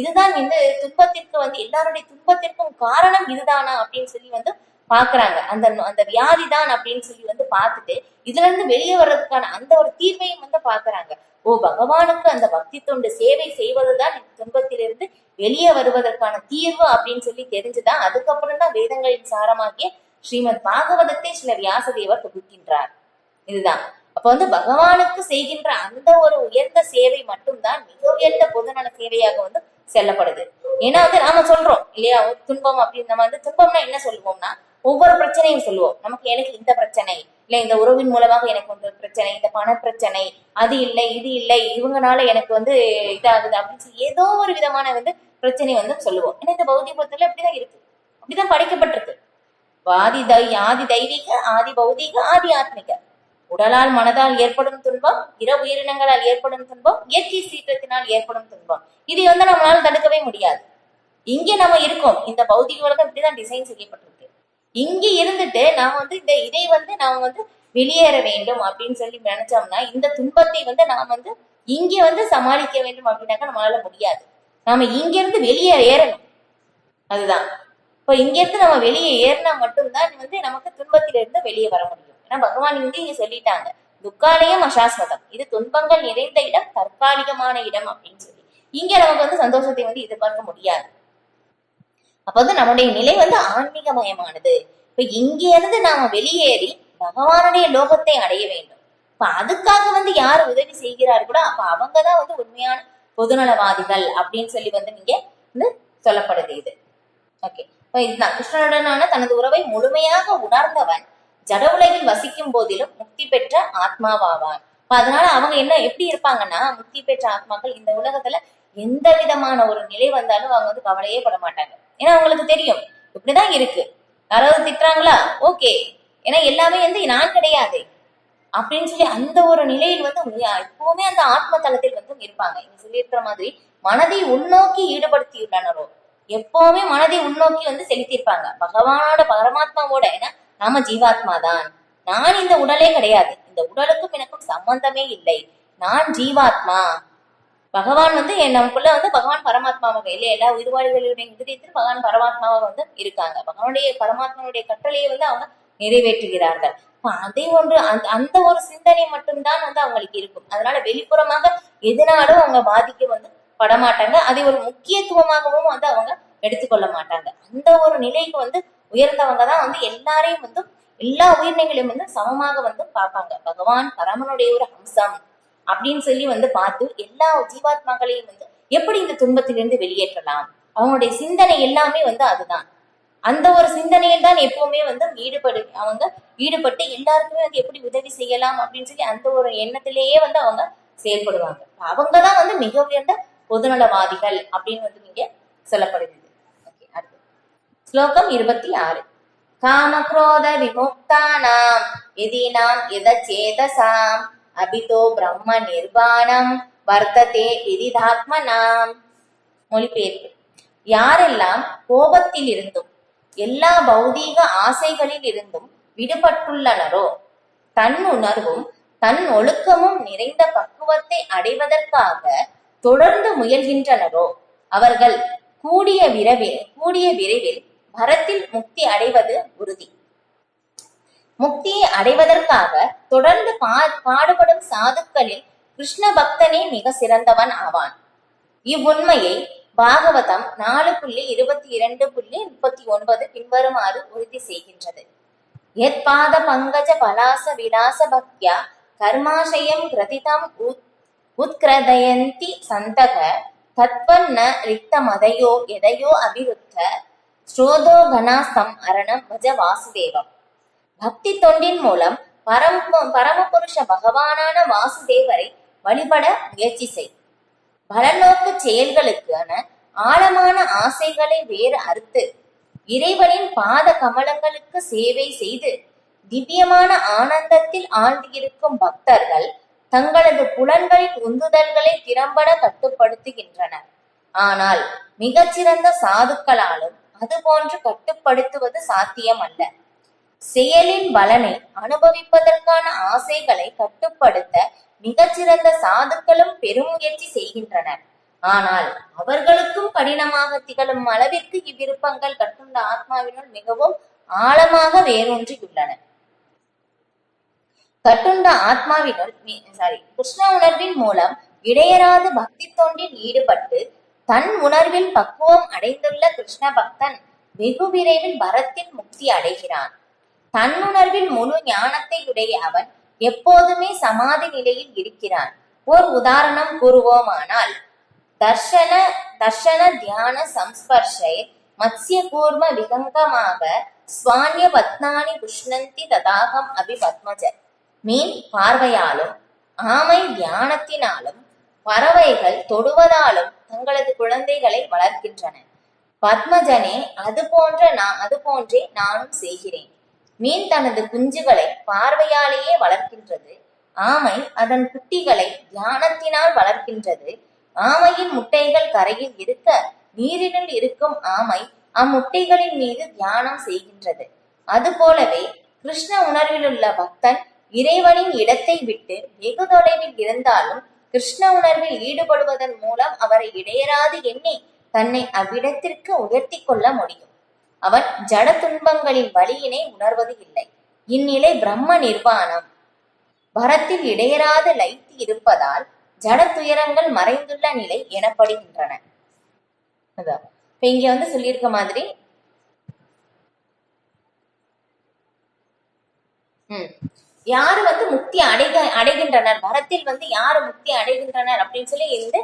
இதுதான் வந்து துன்பத்திற்கு வந்து எல்லாருடைய துன்பத்திற்கும் காரணம் இதுதானா அப்படின்னு சொல்லி வந்து பாக்குறாங்க. அந்த அந்த வியாதி தான் அப்படின்னு சொல்லி வந்து பார்த்துட்டு இதுல இருந்து வெளியே வர்றதுக்கான அந்த ஒரு தீர்வையும் வந்து பாக்குறாங்க. ஓ பகவானுக்கு அந்த பக்தி தொண்டு சேவை செய்வதுதான் துன்பத்திலிருந்து வெளியே வருவதற்கான தீர்வு அப்படின்னு சொல்லி தெரிஞ்சுதான் அதுக்கப்புறம் தான் வேதங்களின் சாரமாகிய ஸ்ரீமத் பாகவதத்தை சில வியாசதேவர் தொகுக்கின்றார். இதுதான் அப்ப வந்து பகவானுக்கு செய்கின்ற அந்த ஒரு உயர்ந்த சேவை மட்டும்தான் மிக உயர்ந்த பொதுநல சேவையாக வந்து செல்லப்படுது. ஏன்னா வந்து நாம சொல்றோம் இல்லையா, துன்பம் அப்படின்னு நம்ம வந்து துன்பம்னா என்ன சொல்லுவோம்னா ஒவ்வொரு பிரச்சனையும் சொல்லுவோம். நமக்கு எனக்கு இந்த பிரச்சனை இல்ல, இந்த உறவின் மூலமாக எனக்கு வந்து பிரச்சனை, இந்த பண பிரச்சனை, அது இல்லை இது இல்லை, இவங்கனால எனக்கு வந்து இதாகுது அப்படின்னு சொல்லி ஏதோ ஒரு விதமான வந்து பிரச்சனை வந்து சொல்லுவோம். ஏன்னா இந்த பௌதிகத்துல அப்படிதான் இருக்கு, அப்படிதான் படைக்கப்பட்டிருக்கு. ஆதி தெய்வீக, ஆதி பௌதிக, ஆதி ஆத்மிக. உடலால் மனதால் ஏற்படும் துன்பம், பிற உயிரினங்களால் ஏற்படும் துன்பம், இயற்கை சீற்றத்தினால் ஏற்படும் துன்பம். இதை வந்து நம்மளால தடுக்கவே முடியாது. இங்க நம்ம இருக்கோம், இந்த பௌதிக உலகம் இப்படிதான் டிசைன் செய்யப்பட்டிருக்கு. இங்க இருந்துட்டு நாம வந்து இதை வந்து நாம வந்து வெளியேற வேண்டும் அப்படின்னு சொல்லி நினைச்சோம்னா இந்த துன்பத்தை வந்து நாம் வந்து இங்க வந்து சமாளிக்க வேண்டும் அப்படின்னாக்கா நம்மளால முடியாது. நாம இங்க இருந்து வெளியே ஏறணும். அதுதான் இப்ப இங்க இருந்து நம்ம வெளியே ஏறினா மட்டும்தான் வந்து நமக்கு துன்பத்திலிருந்து வெளியே வர முடியும். ஏன்னா பகவான் இங்க சொல்லிட்டாங்க, துக்காலயம் அசாஸ்வதம், இது துன்பங்கள் நிறைந்த இடம், தற்காலிகமான இடம் அப்படின்னு சொல்லி. இங்க நமக்கு வந்து சந்தோஷத்தை வந்து எதிர்பார்க்க முடியாது. அப்ப வந்து நம்முடைய நிலை வந்து ஆன்மீகமயமானது. இப்ப இங்க இருந்து நாம வெளியேறி பகவானுடைய லோகத்தை அடைய வேண்டும். இப்ப அதுக்காக வந்து யார் உதவி செய்கிறார்களோ அப்ப அவங்கதான் வந்து உண்மையான பொதுநலவாதிகள் அப்படின்னு சொல்லி வந்து நீங்க வந்து சொல்லப்படுது இது. ஓகே, இப்ப இதுதான் கிருஷ்ணனுடனான தனது உறவை முழுமையாக உணர்ந்தவன் ஜட உலகில் வசிக்கும் போதிலும் முக்தி பெற்ற ஆத்மாவாவான். அதனால அவங்க என்ன எப்படி இருப்பாங்கன்னா, முக்தி பெற்ற ஆத்மாக்கள் இந்த உலகத்துல எந்த விதமான ஒரு நிலை வந்தாலும் அவங்க வந்து கவலையே பட மாட்டாங்க. ஏன்னா அவங்களுக்கு தெரியும் இப்படிதான் இருக்கு. யாராவது திட்டுறாங்களா, ஓகே, ஏன்னா எல்லாமே வந்து நான் கிடையாது அப்படின்னு சொல்லி அந்த ஒரு நிலையில் வந்து எப்பவுமே அந்த ஆத்ம தளத்தில் வந்து இருப்பாங்க. இங்க சொல்லியிருக்கிற மாதிரி மனதை உள்நோக்கி ஈடுபடுத்தியுள்ளனரோ, எப்பவுமே மனதை உள்நோக்கி வந்து செலுத்தியிருப்பாங்க பகவானோட பரமாத்மாவோட. ஏன்னா நாம ஜீவாத்மா தான், நான் இந்த உடலே கிடையாது, இந்த உடலுக்கும் எனக்கும் சம்பந்தமே இல்லை, நான் ஜீவாத்மா. பகவான் வந்து நமக்குள்ள வந்து பகவான் பரமாத்மாவாக இல்லை, எல்லா உயிர்வாளிகளுடைய இதயத்தில் பகவான் பரமாத்மாவாக வந்து இருக்காங்க. பகவானுடைய பரமாத்மாவுடைய கட்டளையை வந்து அவங்க நிறைவேற்றுகிறார்கள். அதை ஒன்று அந்த ஒரு சிந்தனை மட்டும்தான் வந்து அவங்களுக்கு இருக்கும். அதனால வெளிப்புறமாக எதனாலும் அவங்க பாதிக்க வந்து படமாட்டாங்க. அதை ஒரு முக்கியத்துவமாகவும் வந்து அவங்க எடுத்துக்கொள்ள மாட்டாங்க. அந்த ஒரு நிலைக்கு வந்து உயர்ந்தவங்க தான் வந்து எல்லாரையும் வந்து எல்லா உயிரினங்களையும் வந்து சமமாக வந்து பார்ப்பாங்க. பகவான் பரமனுடைய ஒரு அம்சம் அப்படின்னு சொல்லி வந்து பார்த்து எல்லா ஜீவாத்மாக்களையும் வந்து எப்படி இந்த துன்பத்திலிருந்து வெளியேற்றலாம், அவங்களுடைய சிந்தனை எல்லாமே வந்து அதுதான். அந்த ஒரு சிந்தனையில் தான் எப்பவுமே வந்து ஈடுபட்டு எல்லாருக்குமே வந்து எப்படி உதவி செய்யலாம் அப்படின்னு சொல்லி அந்த ஒரு எண்ணத்திலேயே வந்து அவங்க செயல்படுவாங்க. அவங்கதான் வந்து மிக உயர்ந்த பொதுநலவாதிகள் அப்படின்னு வந்து இங்க சொல்லப்படுகிறது. அடுத்து ஸ்லோகம் 26. காமக்ரோத விமுக்தானாம் யதீனாம் யதசேதசாம் அபிதோ பிரம்ம நிர்வாணம் வர்த்ததே விதிதாத்மனாம். மொழிபெயர்ப்பு: யாரெல்லாம் கோபத்தில் இருந்தும் எல்லா பௌதீக ஆசைகளில் இருந்தும் விடுபட்டுள்ளனரோ, தன் உணர்வும் தன் ஒழுக்கமும் நிறைந்த பக்குவத்தை அடைவதற்காக தொடர்ந்து முயல்கின்றனரோ, அவர்கள் கூடிய விரைவில் பரத்தில் முக்தி அடைவது உறுதி. முக்தியை அடைவதற்காக தொடர்ந்து பாடுபடும் சாதுக்களில் கிருஷ்ண பக்தனே மிக சிறந்தவன் ஆவான். இவ்வுண்மையை பாகவதம் 4.22.39 பின்வருமாறு உறுதி செய்கின்றது. எத் பாத பங்கஜ பலாச விலாச பக்தியா கர்மாசயம் கிரதிதம் உத்கிரதயந்தி சந்தக தத்வன்ன ரிக்த மதையோ எதையோ அபிருத்த ஸ்ரோதோ கணாஸ்தம் அரணம் பஜ வாசுதேவம். பக்தி தொண்டின் மூலம் பரமபுருஷ பகவானான வாசுதேவரை வழிபட முயற்சி செய். பலநோக்கு செயல்களுக்கான ஆழமான ஆசைகளை வேறு அறுத்து இறைவனின் பாத கமலங்களுக்கு சேவை செய்து திவ்யமான ஆனந்தத்தில் ஆழ்ந்திருக்கும் பக்தர்கள் தங்களது புலன்களின் உந்துதல்களை திறம்பட கட்டுப்படுத்துகின்றனர். ஆனால் மிகச்சிறந்த சாதுக்களாலும் அதுபோன்று கட்டுப்படுத்துவது சாத்தியம் அல்ல. செயலின் பலனை அனுபவிப்பதற்கான ஆசைகளை கட்டுப்படுத்த மிகச்சிறந்த சாதுக்களும் பெருமுயற்சி செய்கின்றனர். ஆனால் அவர்களுக்கும் கடினமாக திகழும் அளவிற்கு இவ்விருப்பங்கள் கட்டுண்ட ஆத்மாவினுள் மிகவும் ஆழமாக வேரூன்றியுள்ளன. கட்டுண்ட ஆத்மாவினுள் கிருஷ்ண உணர்வின் மூலம் இடையராது பக்தி தொண்டில் ஈடுபட்டு தன் உணர்வில் பக்குவம் அடைந்துள்ள கிருஷ்ண பக்தன் வெகு விரைவில் பரத்தில் முக்தி அடைகிறான். தன்னுணர்வில் முழு ஞானத்தை உடைய அவன் எப்போதுமே சமாதி நிலையில் இருக்கிறான். ஓர் உதாரணம் கூறுவோமானால், தர்ஷன தியான சம்ஸ்பர்ஷை மத்ஸ்ய கூர்ம விகங்கமாக ஸ்வான்ய பத்னானி புஷ்ணந்தி ததாகம் அபி பத்மஜ. மீன் பார்வையாலும் ஆமை தியானத்தினாலும் பறவைகள் தொடுவதாலும் தங்களது குழந்தைகளை வளர்க்கின்றன. பத்மஜனே, அது போன்றே நானும் செய்கிறேன். மீன் தனது குஞ்சுகளை பார்வையாலேயே வளர்க்கின்றது. ஆமை அதன் குட்டிகளை தியானத்தினால் வளர்க்கின்றது. ஆமையின் முட்டைகள் கரையில் இருக்க நீரினுள் இருக்கும் ஆமை அம்முட்டைகளின் மீது தியானம் செய்கின்றது. அதுபோலவே கிருஷ்ண உணர்விலுள்ள பக்தன் இறைவனின் இடத்தை விட்டு வெகு தொலைவில் இருந்தாலும் கிருஷ்ண உணர்வில் ஈடுபடுவதன் மூலம் அவரை இடையராது எண்ணி தன்னை அவ்விடத்திற்கு உயர்த்தி கொள்ள முடியும். அவன் ஜட துன்பங்களின் வலியினை உணர்வது இல்லை. இந்நிலை பிரம்ம நிர்வாணம் பரத்தில் இடையராது லைத்து இருப்பதால் ஜட துயரங்கள் மறைந்துள்ள நிலை எனப்படுகின்றன. அதான் இப்ப இங்க வந்து சொல்லியிருக்க மாதிரி யாரு வந்து முக்தி அடைகின்றனர், பரத்தில் வந்து யாரு முக்தி அடைகின்றனர் அப்படின்னு சொல்லி இந்த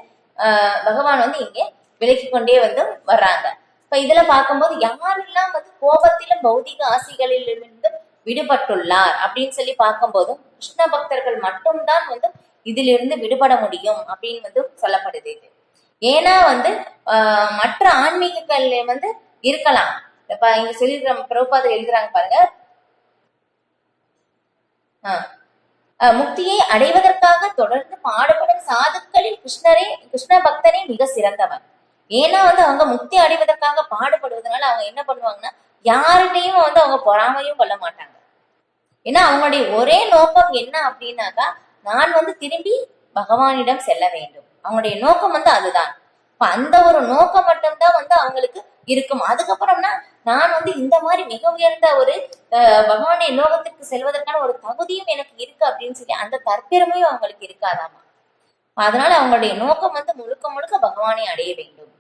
பகவான் வந்து இங்க விலக்கி கொண்டே வந்து வர்றாங்க. இப்ப இதுல பார்க்கும்போது யாரெல்லாம் வந்து கோபத்திலும் பௌதிக ஆசைகளிலிருந்து விடுபட்டுள்ளார் அப்படின்னு சொல்லி பார்க்கும்போதும் கிருஷ்ண பக்தர்கள் மட்டும்தான் வந்து இதிலிருந்து விடுபட முடியும் அப்படின்னு வந்து சொல்லப்படுது இது. ஏன்னா வந்து மற்ற ஆன்மீகங்கள் வந்து இருக்கலாம். இப்ப இங்க சொல்லிடுற பிரபுபாதர் எழுதுறாங்க பாருங்க, முக்தியை அடைவதற்காக தொடர்ந்து பாடுபடும் சாதுக்களில் கிருஷ்ண பக்தனே மிக சிறந்தவன். ஏன்னா வந்து அவங்க முக்தி அடைவதற்காக பாடுபடுவதனால அவங்க என்ன பண்ணுவாங்கன்னா யார்கிட்டையும் வந்து அவங்க பொறாமையும் கொள்ள மாட்டாங்க. ஏன்னா அவங்களுடைய ஒரே நோக்கம் என்ன அப்படின்னாக்கா, நான் வந்து திரும்பி பகவானிடம் செல்ல வேண்டும். அவங்களுடைய நோக்கம் வந்து அதுதான். அந்த ஒரு நோக்கம் மட்டும்தான் வந்து அவங்களுக்கு இருக்கும். அதுக்கப்புறம்னா நான் வந்து இந்த மாதிரி மிக உயர்ந்த ஒரு பகவானுடைய லோகத்துக்கு செல்வதற்கான ஒரு தகுதியும் எனக்கு இருக்கு அப்படின்னு சொல்லி அந்த தற்பெருமையும் அவங்களுக்கு இருக்காதாமா. அதனால அவங்களுடைய நோக்கம் வந்து முழுக்க முழுக்க பகவானை அடைய வேண்டும்.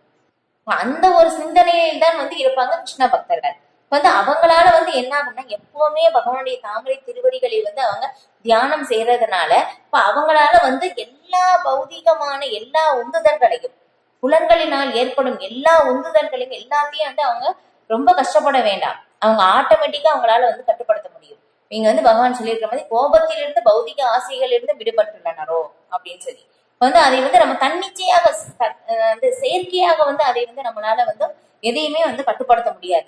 அந்த ஒரு சிந்தனையில் தான் வந்து இருப்பாங்க கிருஷ்ண பக்தர்கள். வந்து அவங்களால வந்து என்ன ஆகும்னா எப்பவுமே பகவானுடைய தாமரை திருவடிகளை வந்து அவங்க தியானம் செய்யறதுனால இப்ப அவங்களால வந்து எல்லா பௌதிகமான எல்லா உந்துதல்களையும் புலன்களினால் ஏற்படும் எல்லா உந்துதல்களையும் எல்லாத்தையும் வந்து அவங்க ரொம்ப கஷ்டப்பட வேண்டாம். அவங்க ஆட்டோமேட்டிக்கா அவங்களால வந்து கட்டுப்படுத்த முடியும். இங்க வந்து பகவான் சொல்லியிருக்கிற மாதிரி கோபத்திலிருந்து பௌதிக ஆசைகளிலிருந்து விடுபட்டுள்ளனரோ அப்படின்னு சொல்லி வந்து அதை வந்து நம்ம தன்னிச்சையாக செயற்கையாக வந்து அதை வந்து நம்மளால வந்து எதையுமே வந்து கட்டுப்படுத்த முடியாது.